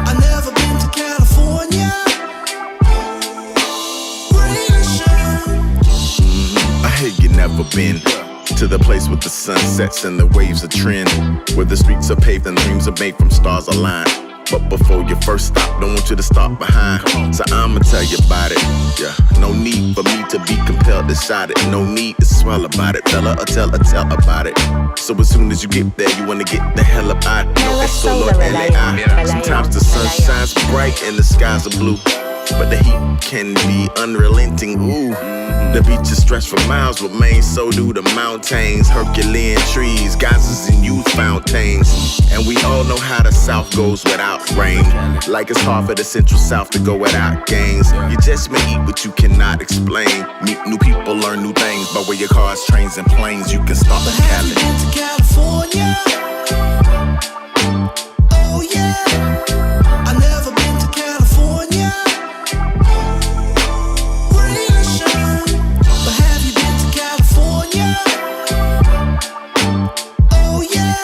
[SPEAKER 16] I've never been to California.
[SPEAKER 17] I hear you never been to the place with the sun sets and the waves are trend, where the streets are paved and dreams are made from stars aligned. But before you first stop, don't want you to stop behind. So I'ma tell you about it. Yeah, no need for me to be compelled to shout it. No need to swell about it. Tell about it. So as soon as you get there, you wanna get the hell up out. No, it's solo LAI. Sometimes the sun shines bright and the skies are blue, but the heat can be unrelenting. Ooh, the beach is stretched for miles, but Maine, so do the mountains. Herculean trees, geysers and youth fountains. And we all know how the South goes without rain. Like it's hard for the Central South to go without gains. You just may eat what you cannot explain. Meet new people, learn new things. By way your cars, trains, and planes, you can start
[SPEAKER 16] But
[SPEAKER 17] to
[SPEAKER 16] have you been to California? Oh yeah, I've never been to California. But have you been to California? Oh yeah,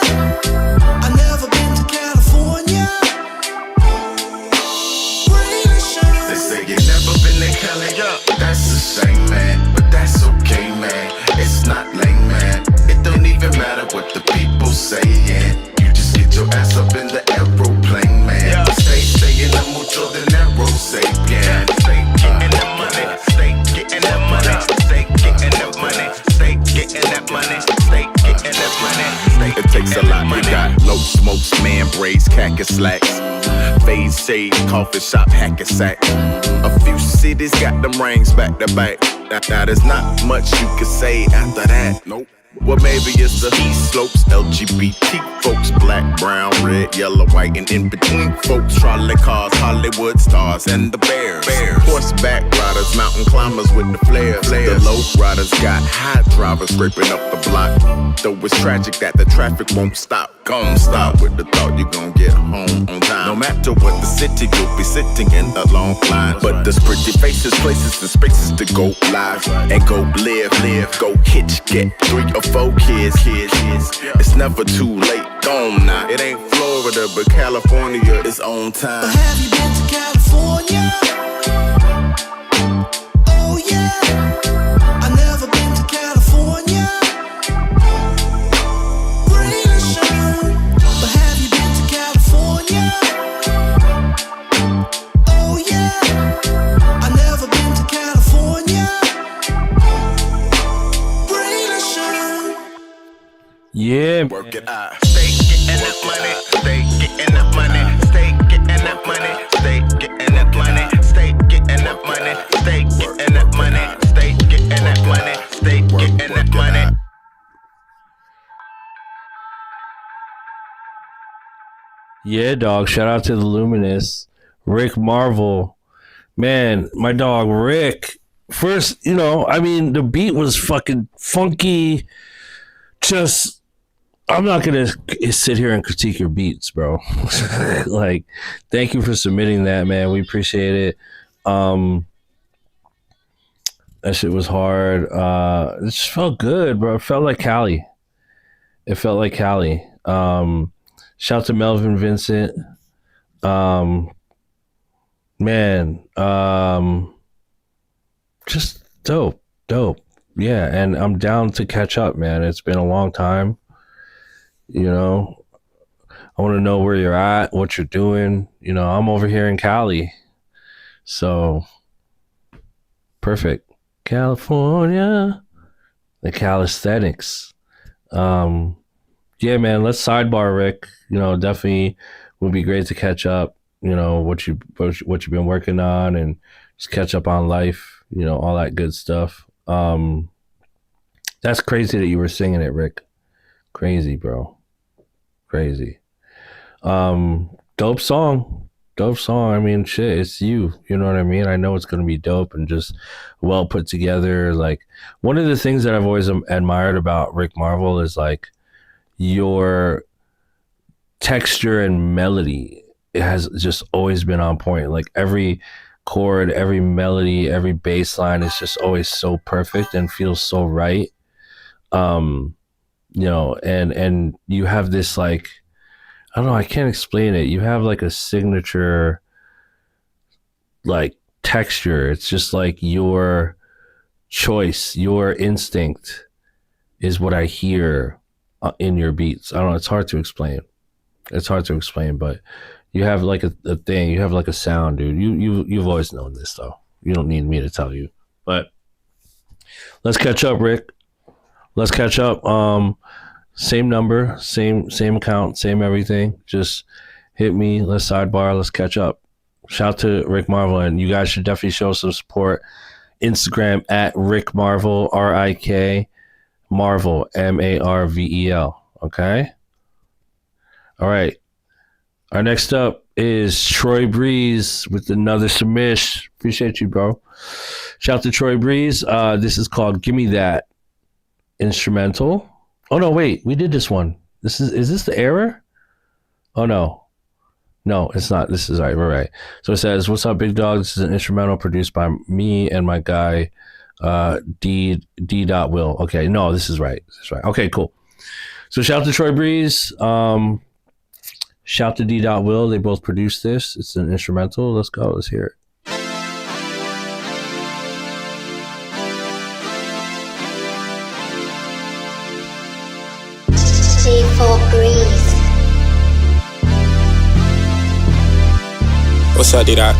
[SPEAKER 16] I've never been to California.
[SPEAKER 17] They say you never been to Cali, that's a shame, man. But that's okay, man. It's not lame, man. It don't even matter what the people saying. You just get your ass up in the aeroplane, man. Stay in the mucho dinero, say, yeah. Stay getting the money, stay getting the money, stay getting the money, stay getting that money, stay getting that money. It takes a lot. You got low smokes, man braids, khaki slacks, fade shade, coffee shop, hacky sack. A few cities got them rings back to back. Now there's not much you can say after that. Nope. Well, maybe it's the east slopes, LGBT folks, black, brown, red, yellow, white, and in between folks, trolley cars, Hollywood stars, and the bears. Horseback riders, mountain climbers with the flares. The low riders got high drivers scraping up the block. Though it's tragic that the traffic won't stop. Gon' stop with the thought you gon' get home on time. No matter what the city, you'll be sitting in a long line. But there's pretty faces, places, and spaces to go live and go live, go hitch, get 3 or 4 kids. It's never too late, gone now. It ain't Florida, but California is on time.
[SPEAKER 16] But have you been to California? Oh yeah, I never been to California. Really sure. But have you been to California? Oh yeah, I never been to California. Really sure.
[SPEAKER 3] Yeah.
[SPEAKER 17] Work it out. Stay getting that money. Stay getting that money. Stay getting that money. Stay getting that money. Stay getting that money. Stay getting that money. Stay getting that money. Stay getting that money.
[SPEAKER 3] Yeah, dog. Shout out to the Luminous. Rick Marvel. Man, my dog Rick. First, I mean, the beat was fucking funky. Just, I'm not going to sit here and critique your beats, bro. Like, thank you for submitting that, man. We appreciate it. That shit was hard. It just felt good, bro. It felt like Cali. Shout to Melvin Vincent. Just dope. Yeah, and I'm down to catch up, man. It's been a long time. I want to know where you're at, what you're doing. I'm over here in Cali. So, perfect. California. The calisthenics. Yeah, man, let's sidebar, Rick. Definitely would be great to catch up, what you've been working on and just catch up on life, all that good stuff. That's crazy that you were singing it, Rick. Crazy, bro. Crazy. Dope song. I mean, shit, it's you. You know what I mean? I know it's going to be dope and just well put together. Like, one of the things that I've always admired about Rick Marvel is like your texture and melody. It has just always been on point. Like, every chord, every melody, every bass line is just always so perfect and feels so right. And you have this, like, I don't know, I can't explain it. You have like a signature, like, texture. It's just like your choice, your instinct is what I hear in your beats. I don't know, it's hard to explain. But you have like a thing, you have like a sound, dude. You've always known this, though. You don't need me to tell you. But let's catch up, Rick. Let's catch up. Same number, same account, same everything. Just hit me. Let's sidebar. Let's catch up. Shout to Rick Marvel, and you guys should definitely show some support. Instagram at Rick Marvel, RIK Marvel, MARVEL. Okay. All right. Our next up is Troy Breeze with another submission. Appreciate you, bro. Shout to Troy Breeze. This is called "Gimme That" instrumental. Oh no, wait, we did this one. Is this the error? Oh no, it's not. This is right. We're right. So it says, "What's up, big dog? This is an instrumental produced by me and my guy, D. Will." Okay, no, this is right. Okay, cool. So shout to Troy Breeze. Shout to D. Will. They both produced this. It's an instrumental. Let's go. Let's hear it.
[SPEAKER 18] C4 Breeze.
[SPEAKER 19] What's up, D-Dot?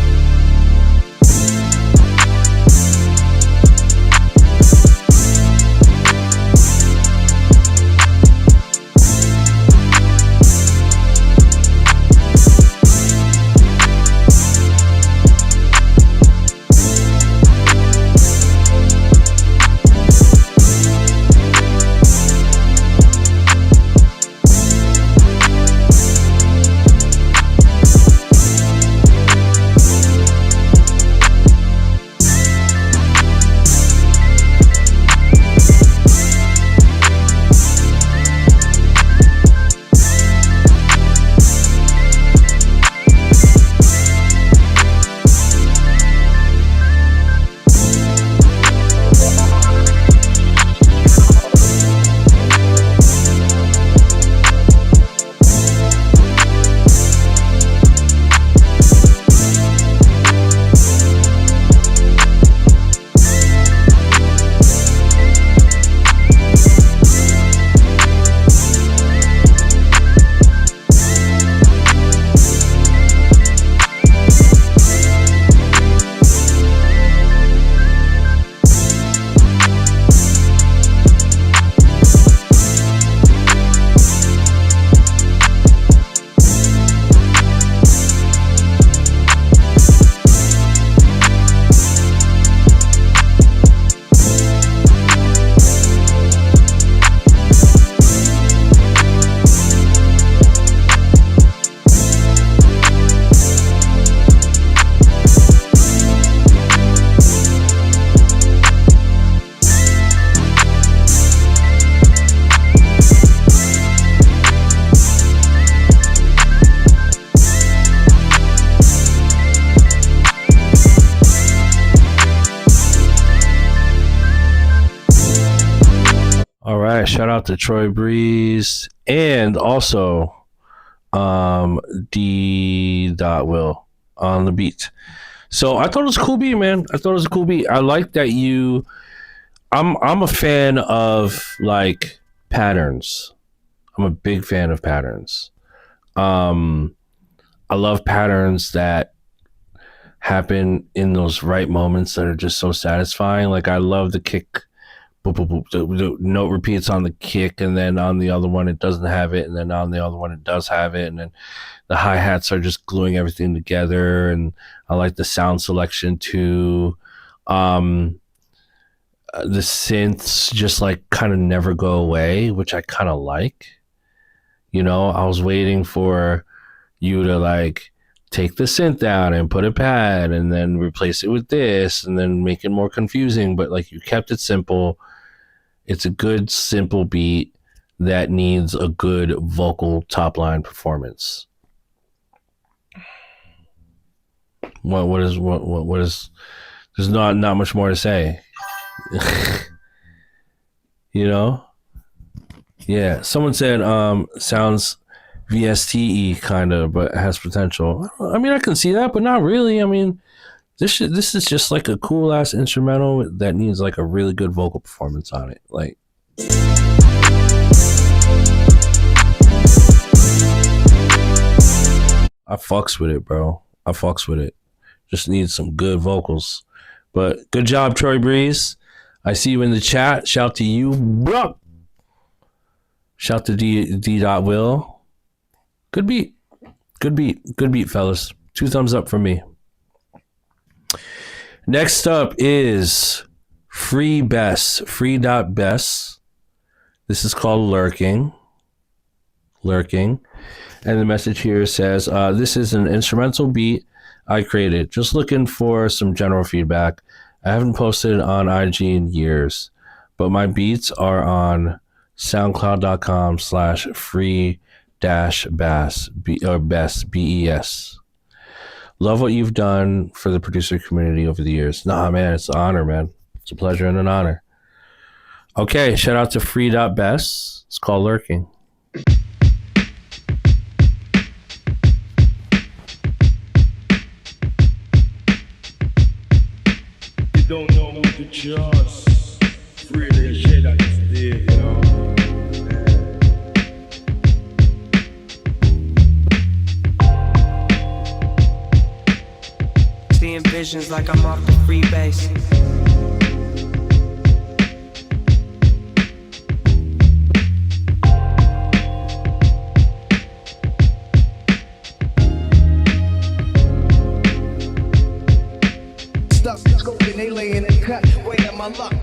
[SPEAKER 3] shout out to Troy Breeze and also D. Will on the beat. So I thought it was a cool beat, man. I thought it was a cool beat. I like that you. I'm a fan of like patterns. I'm a big fan of patterns. I love patterns that happen in those right moments that are just so satisfying. Like I love the kick, boop, boop, boop, the note repeats on the kick, and then on the other one it doesn't have it, and then on the other one it does have it, and then the hi-hats are just gluing everything together. And I like the sound selection too. The synths just like kind of never go away, which I kind of like. You know, I was waiting for you to like take the synth out and put a pad and then replace it with this and then make it more confusing, but like you kept it simple. It's a good simple beat that needs a good vocal top line performance. What is there's not much more to say. You know? Yeah, someone said sounds VSTE kind of, but has potential. I mean, I can see that, but not really. I mean, this is just like a cool ass instrumental that needs like a really good vocal performance on it. Like, I fucks with it, bro. I fucks with it. Just needs some good vocals. But good job, Troy Breeze. I see you in the chat. Shout to you, bro. Shout to D. Will. Good beat. Good beat, fellas. 2 thumbs up from me. Next up is Free.Bess. This is called Lurking. And the message here says, this is an instrumental beat I created. Just looking for some general feedback. I haven't posted on IG in years, but my beats are on soundcloud.com/free-bass, BES. Love what you've done for the producer community over the years. Nah, man, it's an honor, man. It's a pleasure and an honor. Okay, shout out to Free.Bess. It's called Lurking.
[SPEAKER 19] You don't know who to trust. Free the shit that is there, you know.
[SPEAKER 6] Seeing visions like I'm off the free base.
[SPEAKER 16] Stuck scoping, they laying the cut, waiting my luck.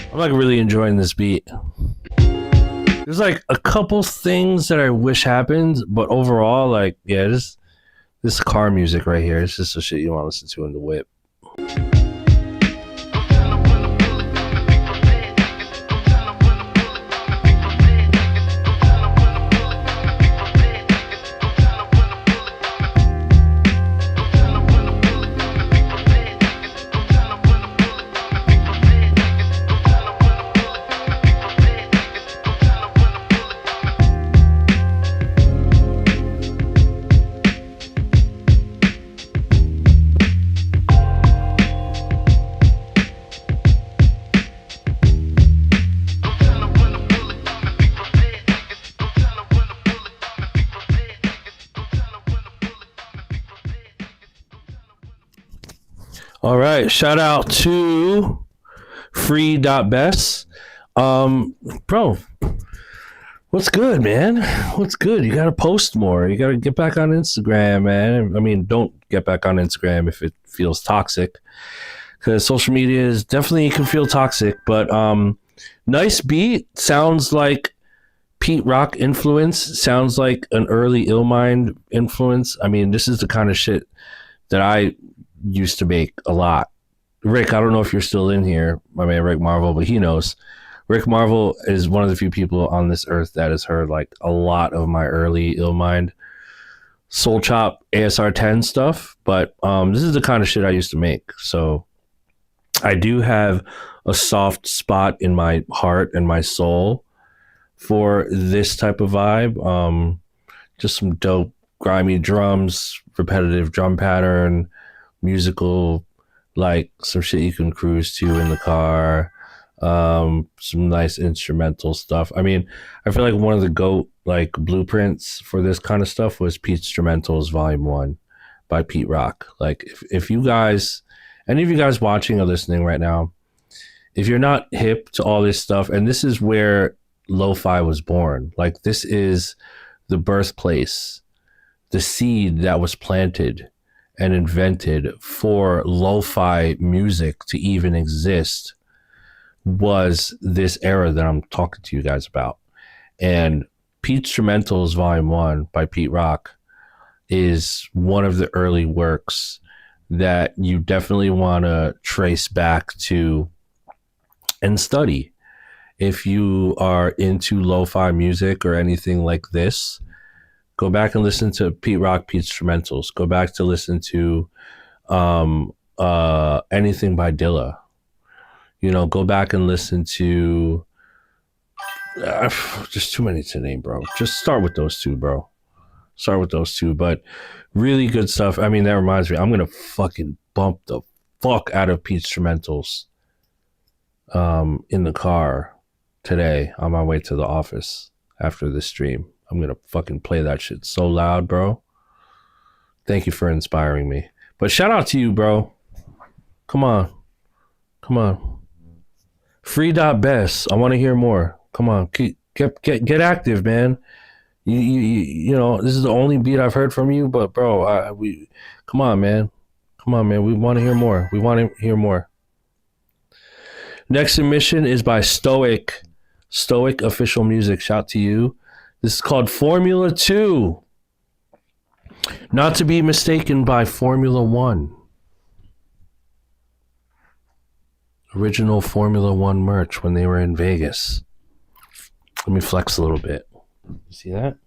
[SPEAKER 3] I'm like really enjoying this beat. There's like a couple things that I wish happened, but overall, like, yeah, this car music right here, it's just the shit you want to listen to in the whip. All right. Shout out to free.best. Bro, what's good, man? What's good? You got to post more. You got to get back on Instagram, man. I mean, don't get back on Instagram if it feels toxic, because social media is definitely can feel toxic. But nice beat. Sounds like Pete Rock influence. Sounds like an early Illmind influence. I mean, this is the kind of shit that I used to make a lot. Rick, I don't know if you're still in here, my man Rick Marvel, but he knows. Rick Marvel is one of the few people on this earth that has heard like a lot of my early Illmind Soul Chop ASR 10 stuff. But this is the kind of shit I used to make. So I do have a soft spot in my heart and my soul for this type of vibe. Just some dope, grimy drums, repetitive drum pattern, musical, like some shit you can cruise to in the car. Some nice instrumental stuff. I mean, I feel like one of the GOAT like blueprints for this kind of stuff was Pete's Instrumentals Volume 1 by Pete Rock. Like if you guys, any of you guys watching or listening right now, if you're not hip to all this stuff, and this is where lo-fi was born, like this is the birthplace, the seed that was planted and invented for lo-fi music to even exist, was this era that I'm talking to you guys about. And Pete's Instrumentals Volume 1 by Pete Rock is one of the early works that you definitely want to trace back to and study. If you are into lo-fi music or anything like this, go back and listen to Pete Rock, Pete's Instrumentals. Go back to listen to anything by Dilla. You know, go back and listen to just too many to name, bro. Just start with those two, bro. Start with those two. But really good stuff. I mean, that reminds me, I'm gonna fucking bump the fuck out of Pete's Instrumentals in the car today on my way to the office after this stream. I'm gonna fucking play that shit so loud, bro. Thank you for inspiring me. But shout out to you, bro. Come on. Free.best. I want to hear more. Come on, get active, man. You know, this is the only beat I've heard from you, but bro, come on, man. We want to hear more. Next submission is by Stoic Official Music. Shout to you. This is called Formula 2. Not to be mistaken by Formula 1. Original Formula 1 merch when they were in Vegas. Let me flex a little bit. See that?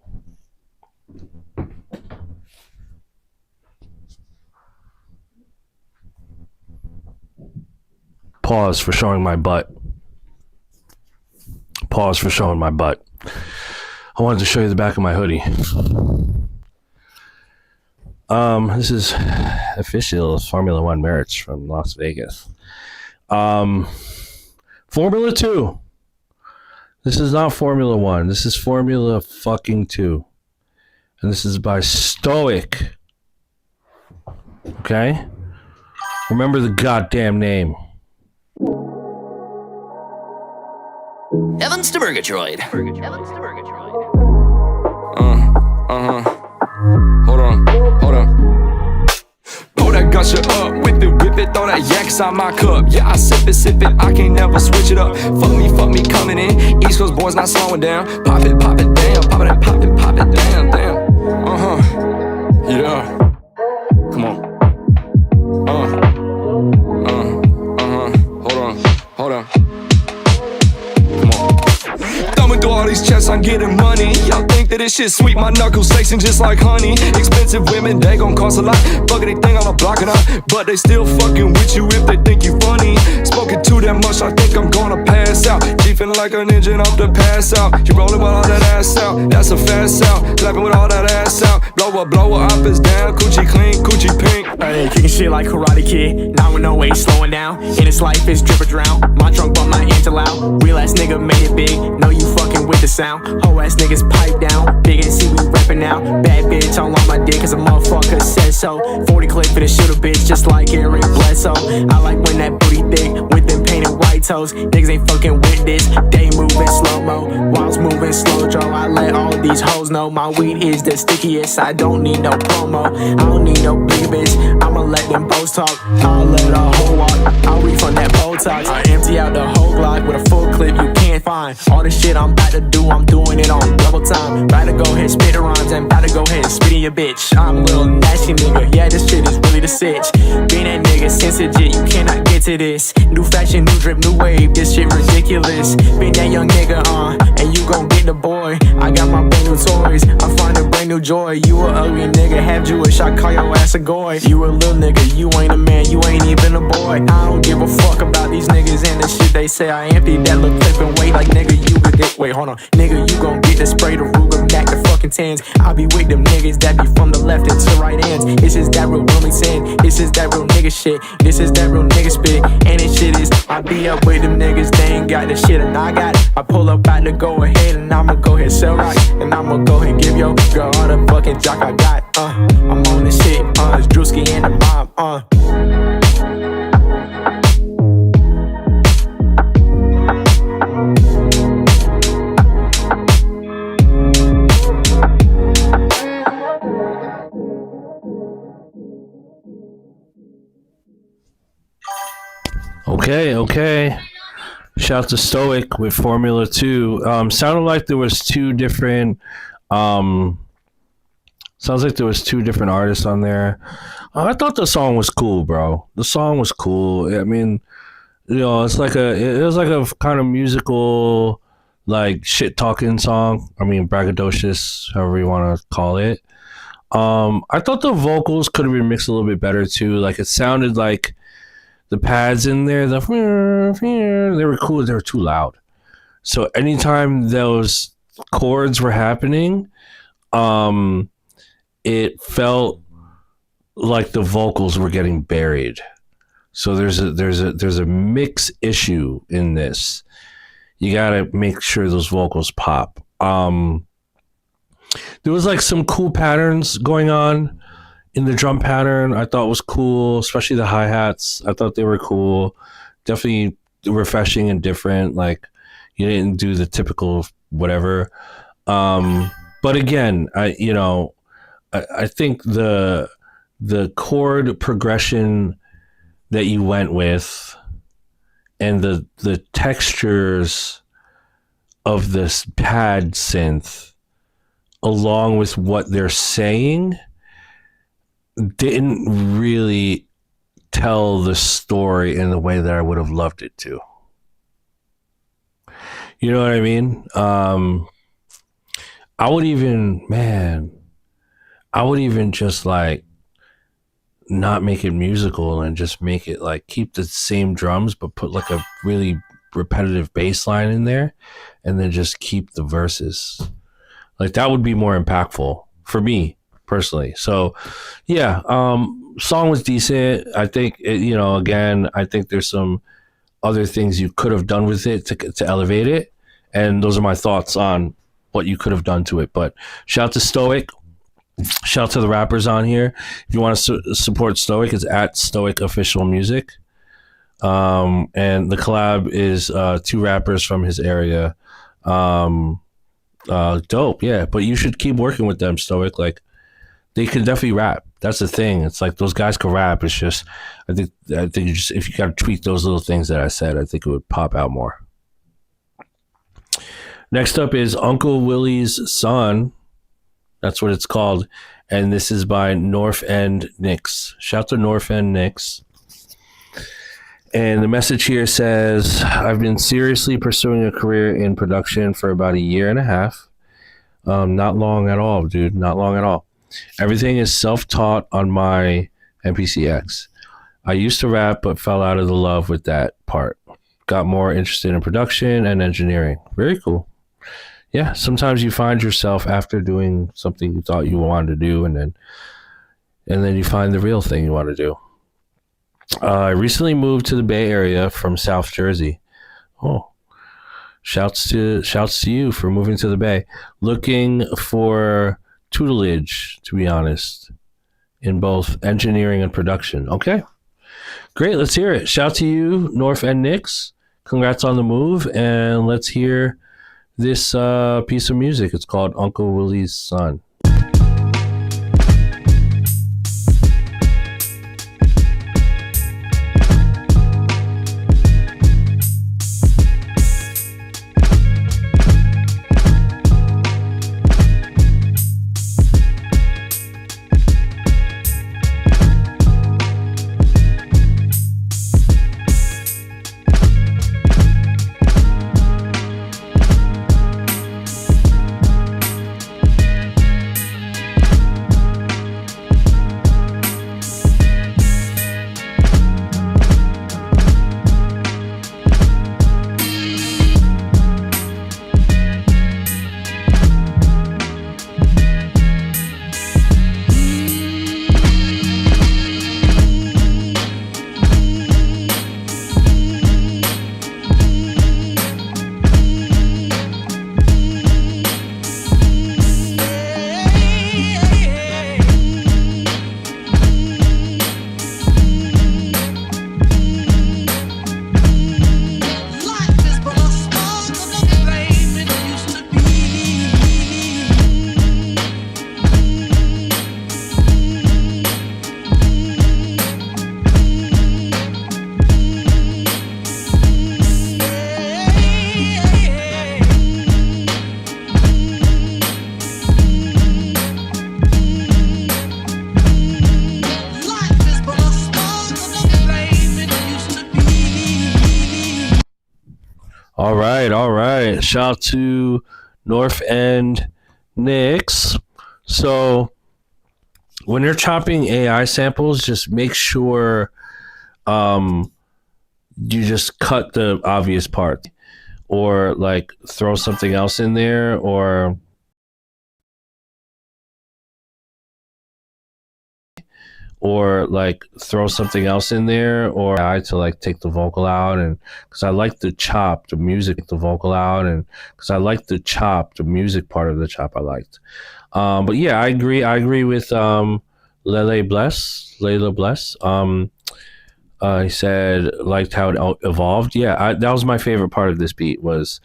[SPEAKER 3] Pause for showing my butt. I wanted to show you the back of my hoodie. This is official Formula 1 merch from Las Vegas. Formula 2. This is not Formula 1. This is Formula fucking 2. And this is by Stoic. Okay? Remember the goddamn name.
[SPEAKER 20] Evans to Murgatroyd. Hold on. Pour that gusher up with the whip it, throw that yak inside my cup. Yeah, I sip it, I can't never switch it up. Fuck me coming in. East Coast boys not slowing down. Pop it, damn. Pop it, damn. Yeah. Come on. Hold on. Thumbing through all these chests, I'm getting money. Y'all think that this shit sweet, my knuckles tasting just like honey. Expensive women, they gon' cost a lot. Fucking they think on a block it out, but they still fucking with you if they think you funny. Spoken too damn much, I think I'm gonna pass out. Chiefin' like an engine off the pass out. You rollin' with all that ass out, that's a fast sound. Clapping with all that ass out. Blow her up is down, coochie clean, coochie pink.
[SPEAKER 21] Hey, kicking shit like Karate Kid, not with no way slowing down. In his life is drip or drown. My trunk bump my engine loud. Real ass nigga made it big, know you fucking with the sound. Whole ass niggas pipe down. chick and see we rapping now. Bad bitch, I'm on my dick cause a motherfucker said so. 40 clip for the shooter bitch, just like Eric Bledsoe. I like when that booty thick with them painted white toes. Niggas ain't fucking with this, they moving slow-mo. Whilst moving slow, Joe, I let all these hoes know my weed is the stickiest. I don't need no promo, I don't need no big bitch. I'ma let them both talk, I'll let a hoe walk. I'll refund that Botox, I empty out the whole Glock with a full clip you can't find. All the shit I'm about to do, I'm doing it on double time. About to go ahead, spit the rhymes, and about to go ahead, spit in your bitch. I'm a little nasty nigga, yeah, this shit is really the sitch. Being that nigga, since legit, you cannot get to this. New fashion, new drip, new wave, this shit ridiculous. Been that young nigga, and you gon' get the boy. I got my brand new toys, I find a brand new joy. You a ugly nigga, half Jewish, I call your ass a goy. You a little nigga, you ain't a man, you ain't even a boy. I don't give a fuck about these niggas and the shit they say. I empty that look clip and wait like nigga, you get it. Wait, hold on, nigga, you gon' get the spray, the Ruger, back the fucking tens. I be with them niggas that be from the left and to right ends. This is that real Wilmington, this is that real nigga shit. This is that real nigga spit, and this shit is, I be up with them niggas, they ain't got the shit and I got it. I pull up out to go ahead and I'ma go ahead sell rock. And I'ma go ahead give your girl all the fucking jock I got. I'm on this shit, it's Drewski and the mob,
[SPEAKER 3] Okay. Shout to Stoic with Formula 2. Sounded like there was two different artists on there. I thought the song was cool, bro. The song was cool. I mean, you know, it was like a kind of musical, like shit talking song. I mean, braggadocious, however you want to call it. I thought the vocals could have been mixed a little bit better too. Like it sounded like the pads in there, they were cool. They were too loud. So anytime those chords were happening, it felt like the vocals were getting buried. So there's a mix issue in this. You gotta make sure those vocals pop. There was like some cool patterns going on in the drum pattern. I thought was cool, especially the hi-hats. I thought they were cool. Definitely refreshing and different. Like you didn't do the typical whatever. But again, I think the chord progression that you went with and the textures of this pad synth along with what they're saying didn't really tell the story in the way that I would have loved it to. You know what I mean? I would even just like not make it musical and just make it like keep the same drums but put like a really repetitive bass line in there and then just keep the verses. Like that would be more impactful for me personally. So yeah, song was decent. I think again, I think there's some other things you could have done with it to elevate it, and those are my thoughts on what you could have done to it. But shout to Stoic, shout to the rappers on here. If you want to support Stoic, it's at Stoic Official Music, and the collab is two rappers from his area. Dope, yeah. But you should keep working with them, Stoic. Like they can definitely rap. That's the thing. It's like those guys can rap. It's just I think you just, if you got to tweak those little things that I said, I think it would pop out more. Next up is Uncle Willie's Son. That's what it's called. And this is by North End Knicks. Shout to North End Knicks. And the message here says, I've been seriously pursuing a career in production for about 1.5 years. Not long at all, dude. Not long at all. Everything is self-taught on my MPCX. I used to rap, but fell out of the love with that part. Got more interested in production and engineering. Very cool. Yeah, sometimes you find yourself after doing something you thought you wanted to do, and then you find the real thing you want to do. I recently moved to the Bay Area from South Jersey. Oh, shouts to you for moving to the Bay. Looking for tutelage, to be honest, in both engineering and production. Okay, great. Let's hear it. Shout to you, North and Nix. Congrats on the move, and let's hear this piece of music. It's called Uncle Willie's Son. All right. Shout out to North and Nix. So when you're chopping AI samples, just make sure you just cut the obvious part, or like throw something else in there, or like throw something else in there, or I to like take the vocal out, and because I like the chop, the music, the vocal out, and because I like the chop, the music part of the chop I liked. But yeah, I agree with Layla Bless. He said liked how it evolved. Yeah, that was my favorite part of this beat, was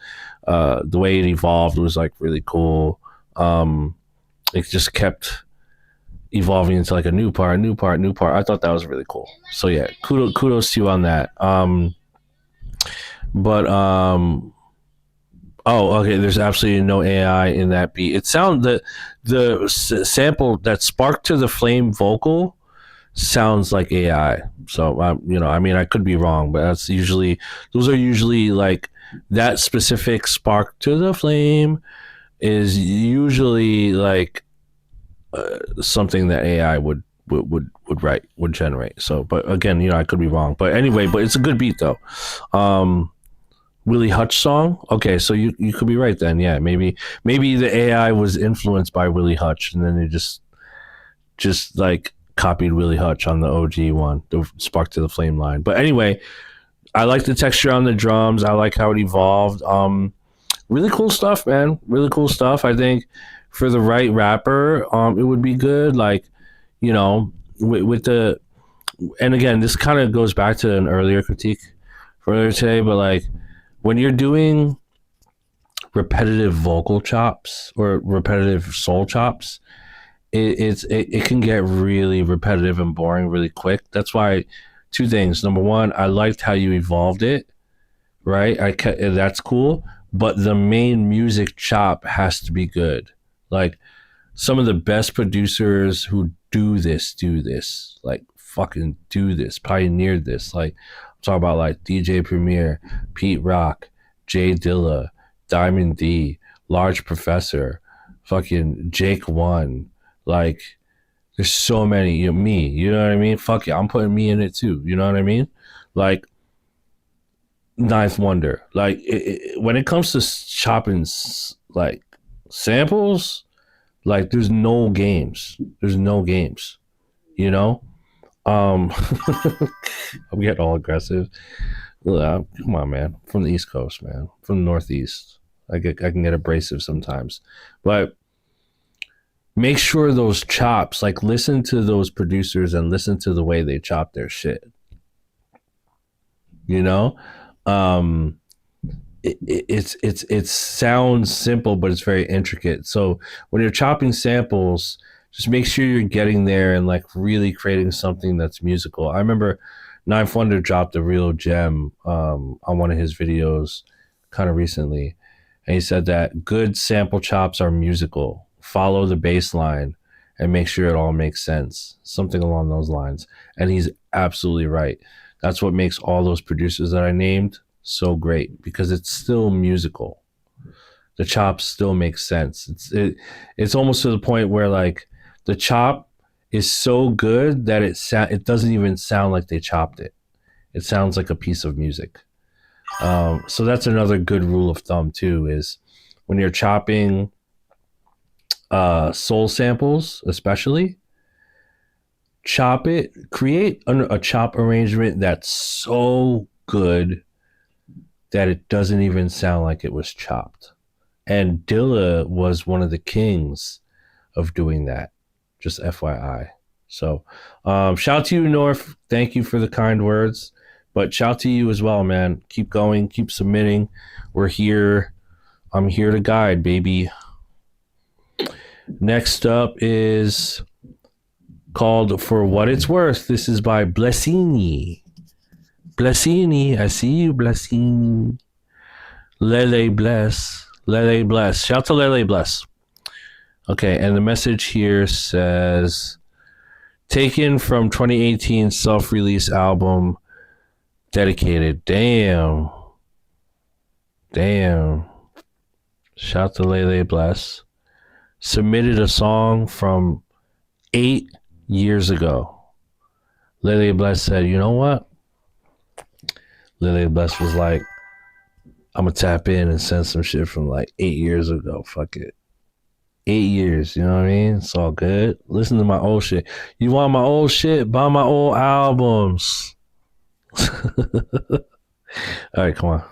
[SPEAKER 3] the way it evolved was like really cool. It just kept evolving into like a new part. I thought that was really cool. So yeah, kudos to you on that. Oh, okay. There's absolutely no AI in that beat. It sounded the sample that sparked to the flame vocal sounds like AI. So I mean, I could be wrong, but those are usually like that specific spark to the flame is usually like something that AI would generate. So, but again, I could be wrong. But anyway, but it's a good beat though. Willie Hutch song. Okay, so you could be right then. Yeah, maybe the AI was influenced by Willie Hutch, and then they just like copied Willie Hutch on the OG one, the Spark to the Flame line. But anyway, I like the texture on the drums. I like how it evolved. Really cool stuff, man. Really cool stuff. I think for the right rapper, it would be good. Like, with the, and again, this kind of goes back to an earlier critique earlier today, but like when you're doing repetitive vocal chops or repetitive soul chops, it can get really repetitive and boring really quick. That's why two things. Number one, I liked how you evolved it, right? That's cool, but the main music chop has to be good. Like some of the best producers who do this, like fucking do this, pioneered this. Like I'm talking about like DJ Premier, Pete Rock, Jay Dilla, Diamond D, Large Professor, fucking Jake One. Like there's so many, me, you know what I mean? Fuck yeah, I'm putting me in it too, you know what I mean? Like Ninth Wonder. Like when it comes to chopping like samples, like there's no games, I'm getting all aggressive. Come on, man. From the East Coast, man. From the Northeast. I can get abrasive sometimes. But make sure those chops, like listen to those producers and listen to the way they chop their shit. You know? It sounds simple, but it's very intricate. So when you're chopping samples, just make sure you're getting there and like really creating something that's musical. I remember Ninth Wonder dropped a real gem on one of his videos kind of recently. And he said that good sample chops are musical. Follow the bass line and make sure it all makes sense. Something along those lines. And he's absolutely right. That's what makes all those producers that I named so great, because it's still musical. The chops still make sense. It's almost to the point where like the chop is so good that it doesn't even sound like they chopped it. It sounds like a piece of music. So that's another good rule of thumb too, is when you're chopping soul samples, especially, chop it, create a chop arrangement that's so good that it doesn't even sound like it was chopped. And Dilla was one of the kings of doing that, just FYI. So shout out to you, North. Thank you for the kind words. But shout to you as well, man. Keep going, keep submitting. We're here. I'm here to guide, baby. Next up is called For What It's Worth. This is by Blessini. Blessini, I see you, Blessini. Lele Bless. Lele Bless. Shout to Lele Bless. Okay, and the message here says, taken from 2018 self-release album, Dedicated. Damn. Shout to Lele Bless. Submitted a song from 8 years ago. Lele Bless said, you know what? Lele Bless was like, I'm going to tap in and send some shit from like 8 years ago. Fuck it. 8 years, you know what I mean? It's all good. Listen to my old shit. You want my old shit? Buy my old albums. All right, come on.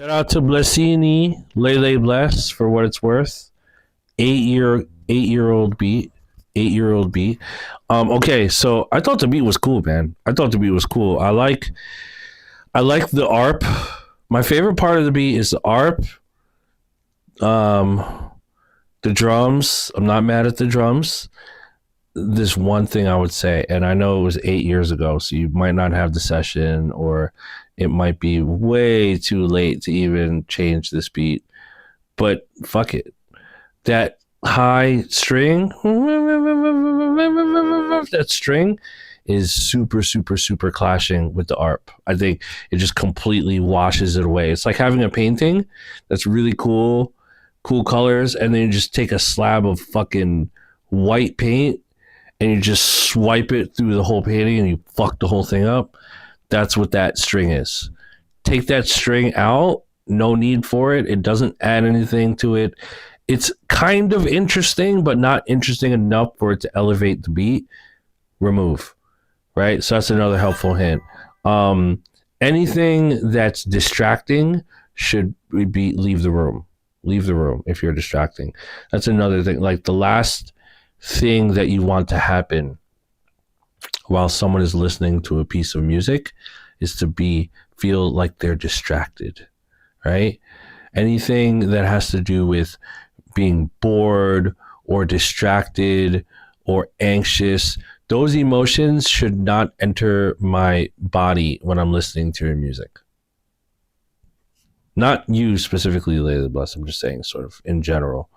[SPEAKER 3] Out to Blessini, Lele Bless, For What It's Worth. 8-year-old beat. Okay, so I thought the beat was cool, man. I like the ARP. My favorite part of the beat is the ARP. The drums. I'm not mad at the drums. There's one thing I would say, and I know it was 8 years ago, so you might not have the session, or it might be way too late to even change this beat, but fuck it. That high string, that string is super, super, super clashing with the ARP. I think it just completely washes it away. It's like having a painting that's really cool colors, and then you just take a slab of fucking white paint and you just swipe it through the whole painting and you fuck the whole thing up. That's what that string is. Take that string out. No need for it. It doesn't add anything to it. It's kind of interesting, but not interesting enough for it to elevate the beat. Remove. Right? So that's another helpful hint. Anything that's distracting should be leave the room. Leave the room if you're distracting. That's another thing. Like the last thing that you want to happen while someone is listening to a piece of music is to feel like they're distracted, right? Anything that has to do with being bored or distracted or anxious, those emotions should not enter my body when I'm listening to your music. Not you specifically, Lady of the Bless. I'm just saying sort of in general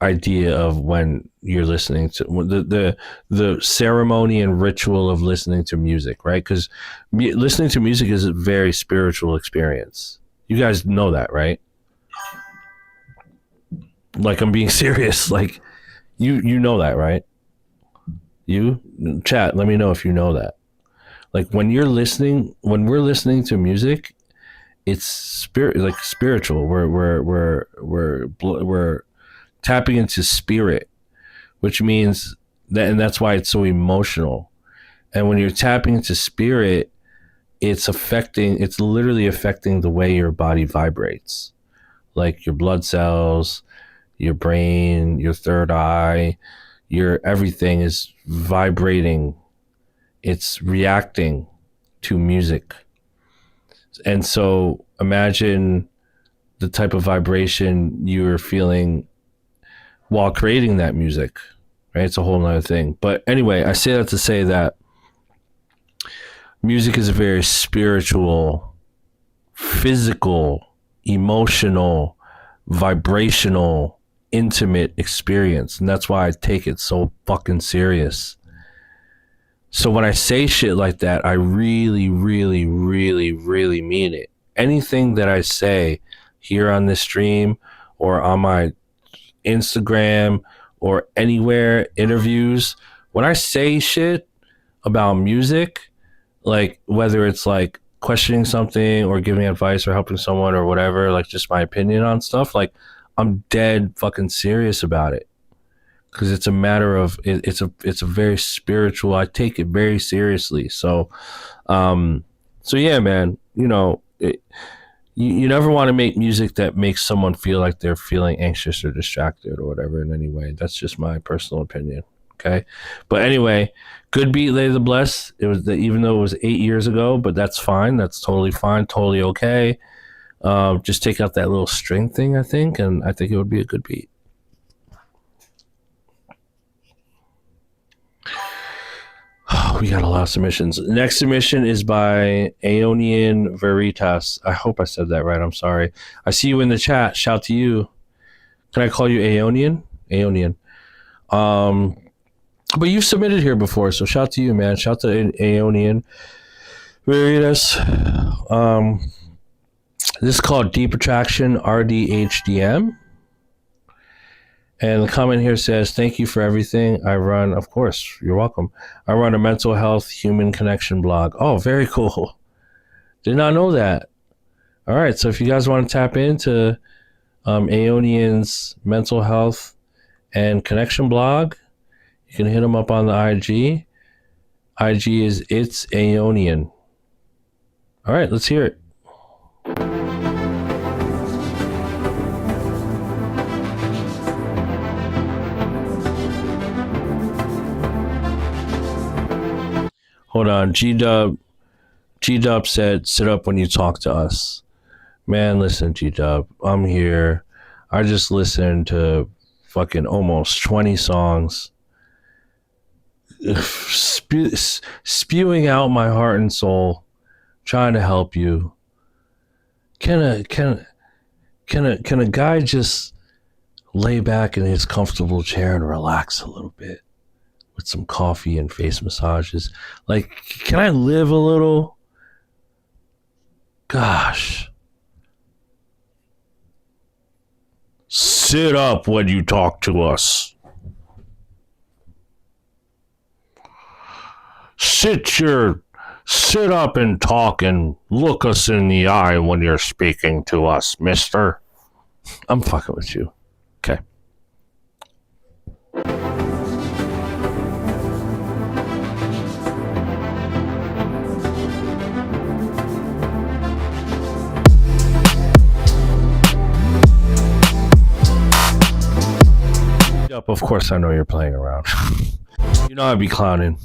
[SPEAKER 3] idea of when you're listening to the ceremony and ritual of listening to music, right? Because listening to music is a very spiritual experience. You guys know that, right? Like, I'm being serious. Like, you know that, right? You chat, let me know if you know that. Like, when we're listening to music, it's spiritual. We're tapping into spirit, which means that, and that's why it's so emotional. And when you're tapping into spirit, it's literally affecting the way your body vibrates, like your blood cells, your brain, your third eye, your everything is vibrating. It's reacting to music. And so imagine the type of vibration you're feeling while creating that music, right? It's a whole nother thing. But anyway, I say that to say that music is a very spiritual, physical, emotional, vibrational, intimate experience. And that's why I take it so fucking serious. So when I say shit like that, I really, really, really, really mean it. Anything that I say here on this stream or on my Instagram or anywhere, interviews, when I say shit about music, like whether it's like questioning something or giving advice or helping someone or whatever, like just my opinion on stuff, like I'm dead fucking serious about it. Because it's a matter of it's a very spiritual. I take it very seriously. So yeah, man. You know, you never want to make music that makes someone feel like they're feeling anxious or distracted or whatever in any way. That's just my personal opinion. Okay, but anyway, good beat, Lay the Bless. It was even though it was 8 years ago, but that's fine. That's totally fine. Totally okay. Just take out that little string thing, I think, and I think it would be a good beat. We got a lot of submissions. Next submission is by Aeonian Veritas. I hope I said that right. I'm sorry. I see you in the chat. Shout to you. Can I call you Aeonian? Aeonian. But you've submitted here before, so shout to you, man. Shout to Aeonian Veritas. This is called Deep Attraction RDHDM. And the comment here says, thank you for everything. I run, of course, you're welcome. I run a mental health human connection blog. Oh, very cool. Did not know that. All right. So if you guys want to tap into Aeonian's mental health and connection blog, you can hit him up on the IG. IG is It's Aeonian. All right. Let's hear it. Hold on, G-Dub said, sit up when you talk to us. Man, listen, G-Dub, I'm here. I just listened to fucking almost 20 songs. Spewing out my heart and soul, trying to help you. Can a guy just lay back in his comfortable chair and relax a little bit? with some coffee and face massages. Like, can I live a little? Gosh. Sit up when you talk to us. Sit up and talk and look us in the eye when you're speaking to us, mister. I'm fucking with you. Okay. Of course, I know you're playing around. You know I'd be clowning.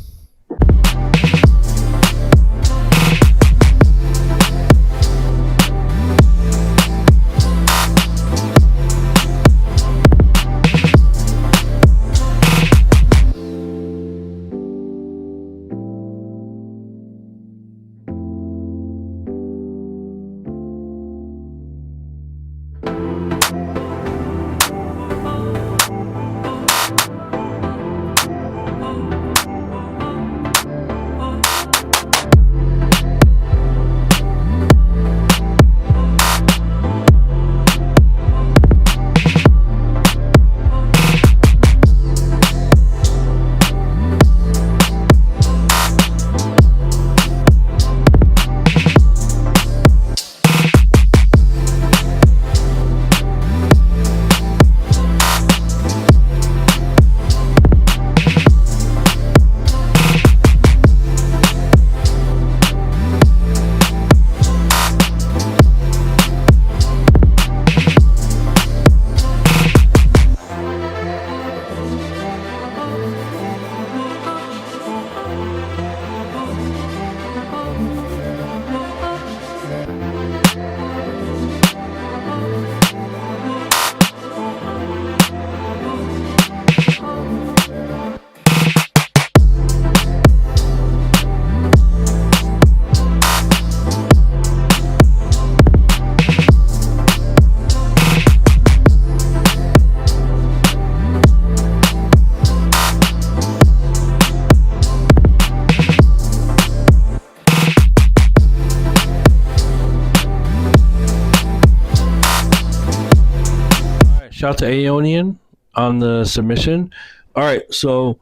[SPEAKER 3] Shout out to Aeonian on the submission. All right, so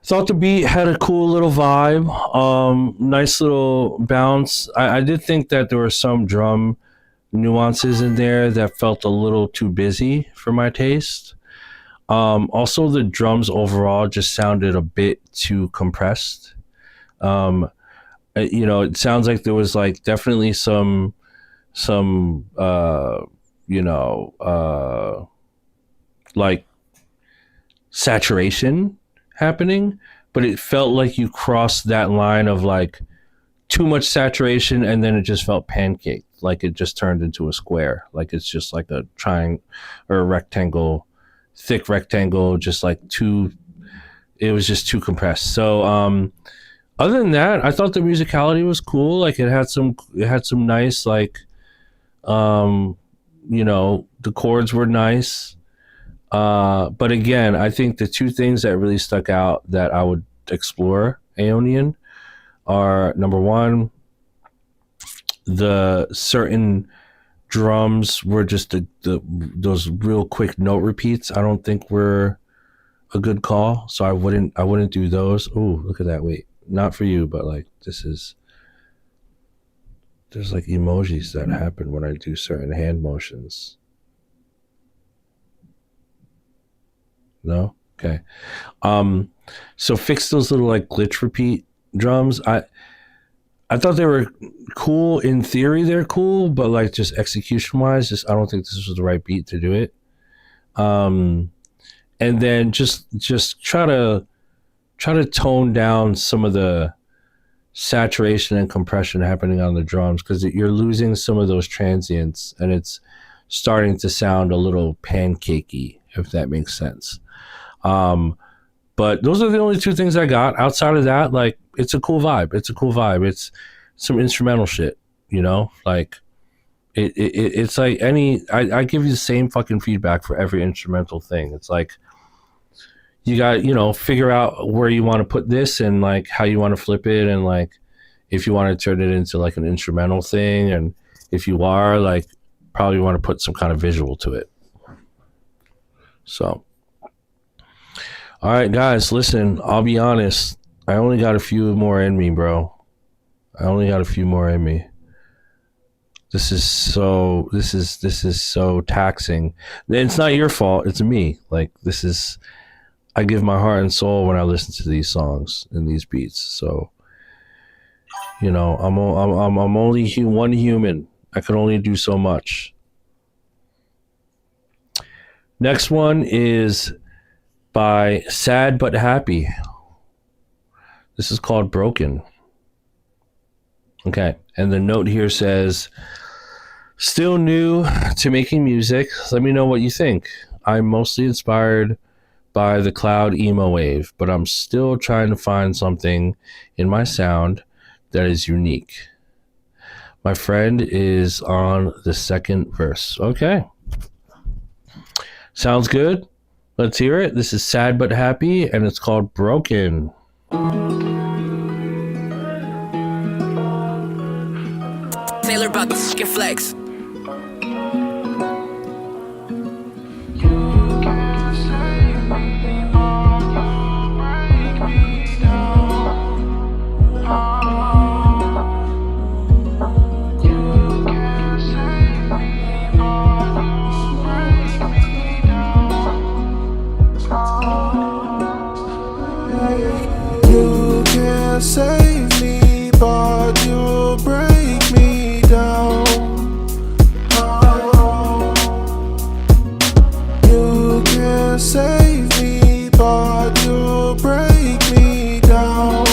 [SPEAKER 3] thought the beat had a cool little vibe, nice little bounce. I did think that there were some drum nuances in there that felt a little too busy for my taste. Also, the drums overall just sounded a bit too compressed. It sounds like there was like definitely some like saturation happening, but it felt like you crossed that line of like too much saturation and then it just felt pancaked, like it just turned into a square, like it's just like a triangle or a rectangle, thick rectangle, just like it was just too compressed. So other than that, I thought the musicality was cool. Like it had some nice like the chords were nice. But again, I think the two things that really stuck out that I would explore Aeonian are, number one, the certain drums were just those real quick note repeats. I don't think were a good call, so I wouldn't do those. Oh, look at that! Wait, not for you, but like there's like emojis that happen when I do certain hand motions. No? Okay. So fix those little like glitch repeat drums. I thought they were cool in theory. They're cool, but like just execution wise, I don't think this was the right beat to do it. And then just try to tone down some of the saturation and compression happening on the drums, because you're losing some of those transients and it's starting to sound a little pancakey, if that makes sense. But those are the only two things I got. Outside of that, like it's a cool vibe. It's some instrumental shit, like it's like I give you the same fucking feedback for every instrumental thing. It's like you got, figure out where you want to put this and like how you want to flip it, and like if you want to turn it into like an instrumental thing, and if you are like probably want to put some kind of visual to it. So, all right, guys, listen, I'll be honest. I only got a few more in me, bro. I only got a few more in me. This is so taxing. It's not your fault. It's me. Like, I give my heart and soul when I listen to these songs and these beats. So, I'm only one human. I can only do so much. Next one is by Sad But Happy. This is called Broken. Okay, and the note here says, still new to making music. Let me know what you think. I'm mostly inspired by the cloud emo wave, but I'm still trying to find something in my sound that is unique. My friend is on the second verse. Okay. Sounds good. Let's hear it. This is Sad But Happy, and it's called Broken.
[SPEAKER 1] Taylor about to fucking flex.
[SPEAKER 22] Save me, but you'll break me down. You can save me, but you'll break me down.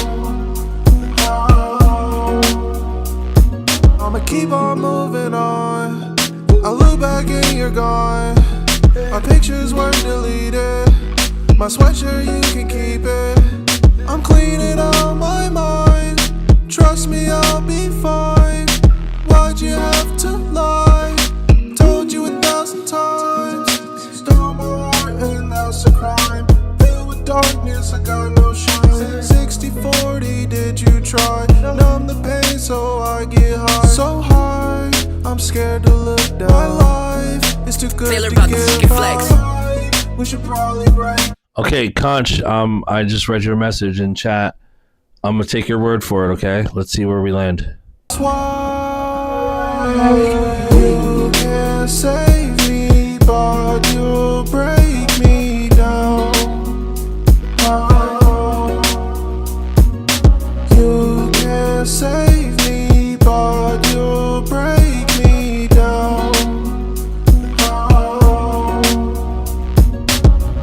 [SPEAKER 22] I'ma keep on moving on. I look back and you're gone. Our pictures weren't deleted. My sweatshirt, you can keep it. I'm cleaning out my mind. Trust me, I'll be fine. Why'd you have to lie? Told you 1,000 times. Stole my heart and that's a crime. Filled with darkness, I got no shine. 60-40, did you try? Numb the pain so I get high. So high, I'm scared to look down. My life is too good
[SPEAKER 1] Taylor
[SPEAKER 22] to
[SPEAKER 1] about
[SPEAKER 22] give
[SPEAKER 1] to flex.
[SPEAKER 22] up. We should probably break.
[SPEAKER 3] Okay, Conch, I just read your message in chat. I'm gonna take your word for it, okay? Let's see where we land.
[SPEAKER 22] That's why you can save me, but you'll break me down. You can save me, but you'll break me down.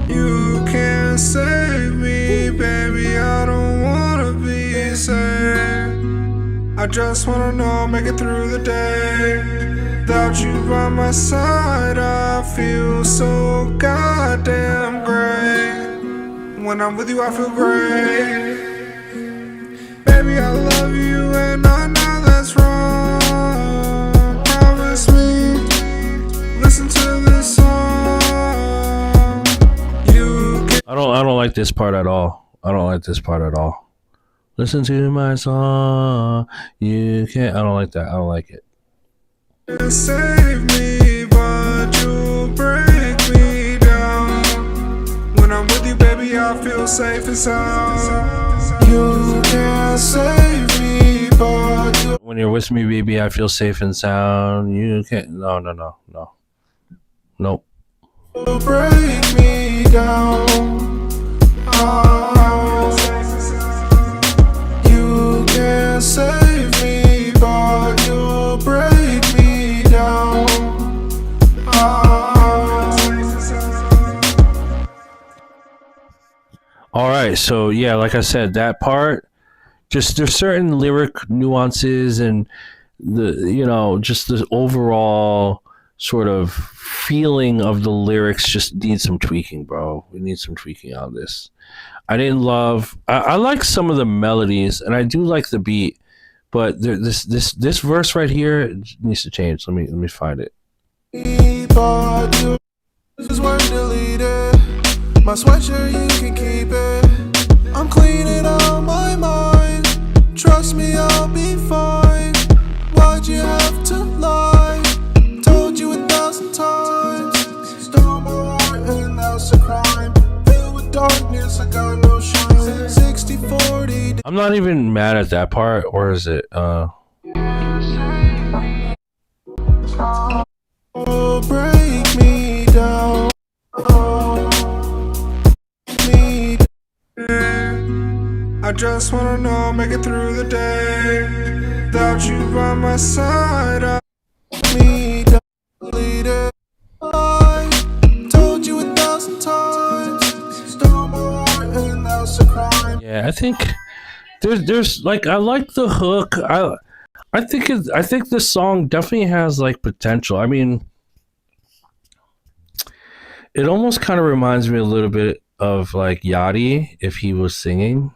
[SPEAKER 22] You can save me, baby, I don't wanna be sad. I just wanna know, make it through the day. Without you by my side, I feel so goddamn great. When I'm with you, I feel great. Baby, I love you and I know that's wrong. Promise me, listen to this song. You can
[SPEAKER 3] I don't like this part at all. I don't like this part at all. Listen to my song. You can't. I don't like that. I don't like it.
[SPEAKER 22] save me, but you break me down. When I'm with you, baby, I feel safe and sound. You can't save me, but you
[SPEAKER 3] When you're with me, baby, I feel safe and sound. You can't. No. Nope.
[SPEAKER 22] break me down. You can't save me, but you break me down.
[SPEAKER 3] All right, so yeah, like I said, that part, just there's certain lyric nuances and just the overall sort of feeling of the lyrics just needs some tweaking, bro. We need some tweaking on this. I like some of the melodies and I do like the beat, but this verse right here needs to change. Let me find it.
[SPEAKER 22] But you weren't deleted. My sweatshirt, you can keep it. I'm cleaning out my mind. Trust me, I'll be fine. Why'd you have to lie? Told you 1,000 times. Stole my heart and that's a crime. Filled with darkness, I got no shine. 60-40.
[SPEAKER 3] I'm not even mad at that part, or is it?
[SPEAKER 22] Oh, break me down. Me down. I just wanna know, make it through the day. Without you by my side, me down. Lead it. I told you 1,000 times. Stole my heart and that's a crime.
[SPEAKER 3] Yeah, I think there's like, I like the hook. I think this song definitely has like potential. I mean, it almost kind of reminds me a little bit of like Yachty if he was singing.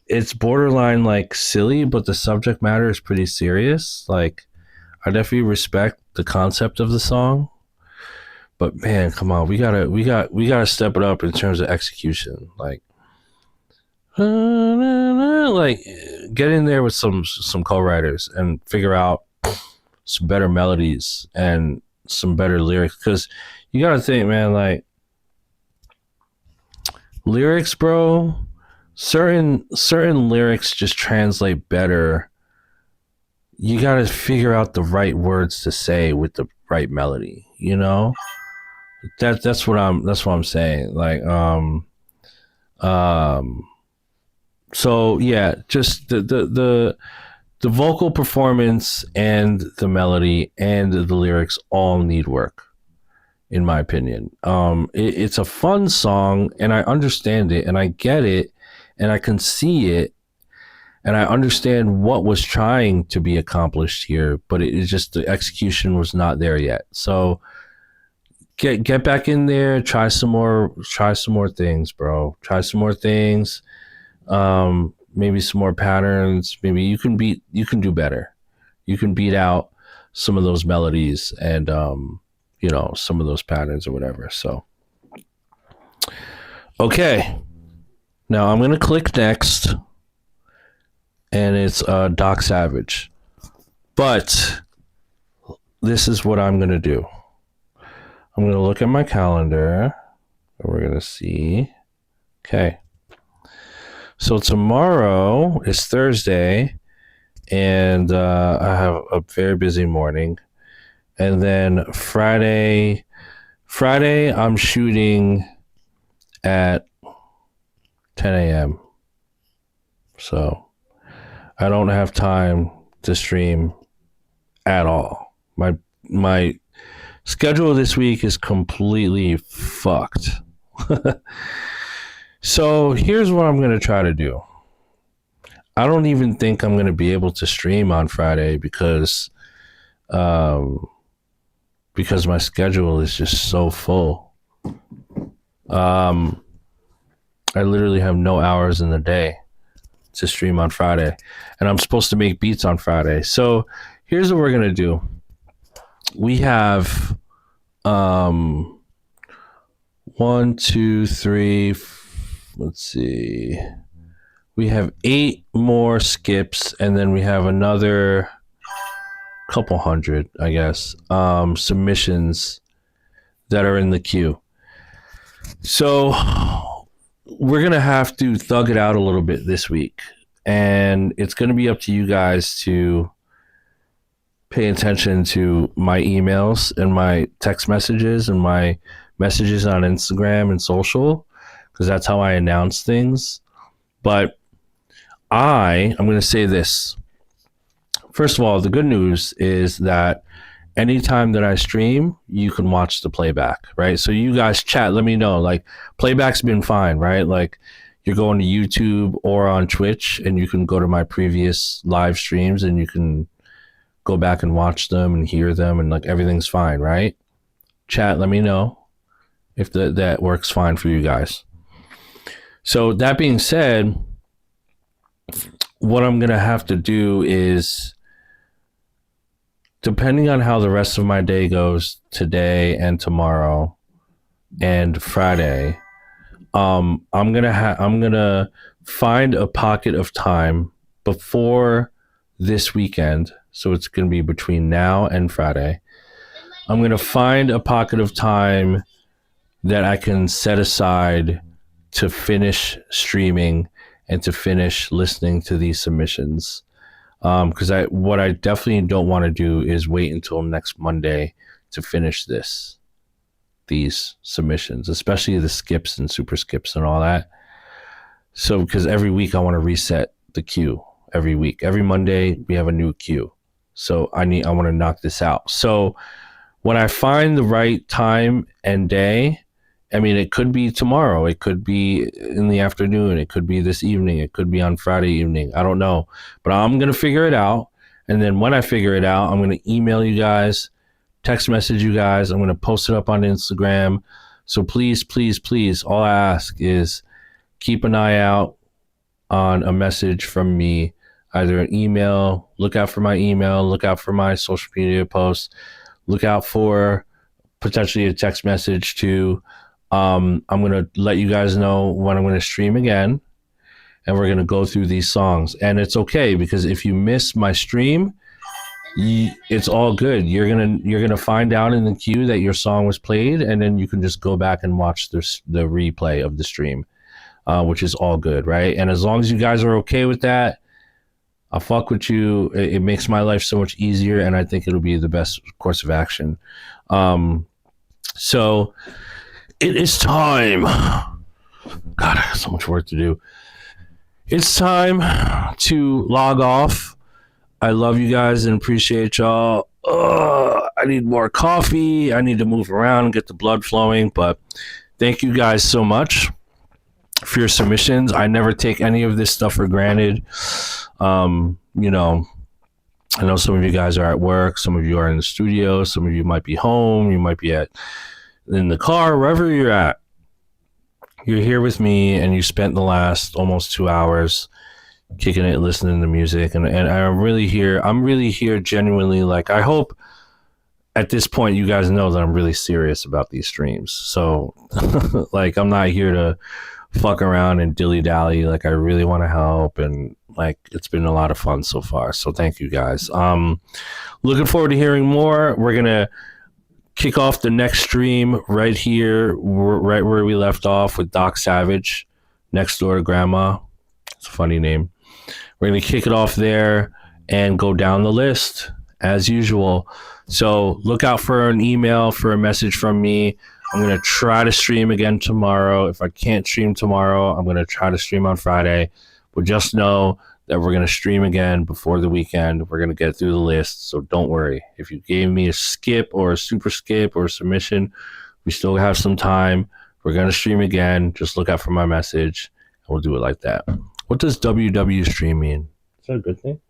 [SPEAKER 3] It's borderline like silly, but the subject matter is pretty serious. Like, I definitely respect the concept of the song, but man, come on, we gotta step it up in terms of execution. Like get in there with some co-writers and figure out some better melodies and some better lyrics, because you gotta think, man, like lyrics, bro, certain lyrics just translate better. You gotta figure out the right words to say with the right melody, you know? That's what I'm saying. Like so yeah, just the vocal performance and the melody and the lyrics all need work, in my opinion. It's a fun song, and I understand it, and I get it, and I can see it, and I understand what was trying to be accomplished here, but it is just the execution was not there yet. So get back in there, try some more things, bro. Try some more things. Maybe some more patterns. Maybe you can do better. You can beat out some of those melodies and some of those patterns or whatever. So okay, now I'm gonna click next, and it's Doc Savage. But this is what I'm gonna do. I'm gonna look at my calendar, and we're gonna see. Okay. So tomorrow is Thursday, and I have a very busy morning. And then Friday I'm shooting at 10 a.m. So I don't have time to stream at all. My schedule this week is completely fucked. So here's what I'm going to try to do. I don't even think I'm going to be able to stream on Friday because my schedule is just so full. I literally have no hours in the day to stream on Friday, and I'm supposed to make beats on Friday. So here's what we're going to do. We have 1, 2, 3, let's see. We have 8 more skips, and then we have another couple hundred, I guess, submissions that are in the queue. So we're going to have to thug it out a little bit this week, and it's going to be up to you guys to pay attention to my emails and my text messages and my messages on Instagram and social, because that's how I announce things. But I'm going to say this. First of all, the good news is that anytime that I stream, you can watch the playback, right? So you guys chat, let me know. Like, playback's been fine, right? Like, you're going to YouTube or on Twitch, and you can go to my previous live streams, and you can go back and watch them and hear them, and like everything's fine, right? Chat, let me know if that works fine for you guys. So that being said, what I'm going to have to do is, depending on how the rest of my day goes today and tomorrow, and Friday, I'm gonna find a pocket of time before this weekend. So it's gonna be between now and Friday. I'm gonna find a pocket of time that I can set aside to finish streaming and to finish listening to these submissions. Because what I definitely don't want to do is wait until next Monday to finish these submissions, especially the skips and super skips and all that. So because every week I want to reset the queue every week. Every Monday we have a new queue. So I want to knock this out. So when I find the right time and day, I mean, it could be tomorrow, it could be in the afternoon, it could be this evening, it could be on Friday evening. I don't know, but I'm going to figure it out. And then when I figure it out, I'm going to email you guys, text message you guys. I'm going to post it up on Instagram. So please, please, please, all I ask is keep an eye out on a message from me, either an email, look out for my email, look out for my social media posts, look out for potentially a text message too. I'm going to let you guys know when I'm going to stream again, and we're going to go through these songs. And it's okay, because if you miss my stream, it's all good. You're going to find out in the queue that your song was played, and then you can just go back and watch the replay of the stream, which is all good, right? And as long as you guys are okay with that, I'll fuck with you. It makes my life so much easier, and I think it'll be the best course of action. So it is time. God, I have so much work to do. It's time to log off. I love you guys and appreciate y'all. I need more coffee. I need to move around and get the blood flowing. But thank you guys so much for your submissions. I never take any of this stuff for granted. You know, I know some of you guys are at work. Some of you are in the studio. Some of you might be home. You might be in the car, wherever you're at. You're here with me, and you spent the last almost 2 hours kicking it, listening to music, and I'm really here genuinely. Like, I hope at this point you guys know that I'm really serious about these streams. So like, I'm not here to fuck around and dilly-dally. Like, I really want to help, and like, it's been a lot of fun so far. So thank you guys. Looking forward to hearing more. We're gonna kick off the next stream right here, right where we left off, with Doc Savage, Next Door to Grandma. It's a funny name. We're going to kick it off there and go down the list as usual. So look out for an email, for a message from me. I'm going to try to stream again tomorrow. If I can't stream tomorrow, I'm going to try to stream on Friday. But just know that we're going to stream again before the weekend. We're going to get through the list, so don't worry. If you gave me a skip or a super skip or a submission, we still have some time. We're going to stream again. Just look out for my message, and we'll do it like that. What does WW stream mean? Is that a good thing?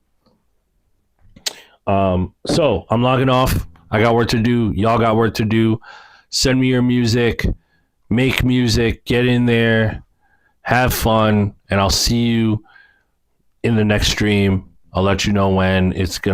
[SPEAKER 3] So I'm logging off. I got work to do. Y'all got work to do. Send me your music. Make music. Get in there. Have fun. And I'll see you in the next stream. I'll let you know when. It's going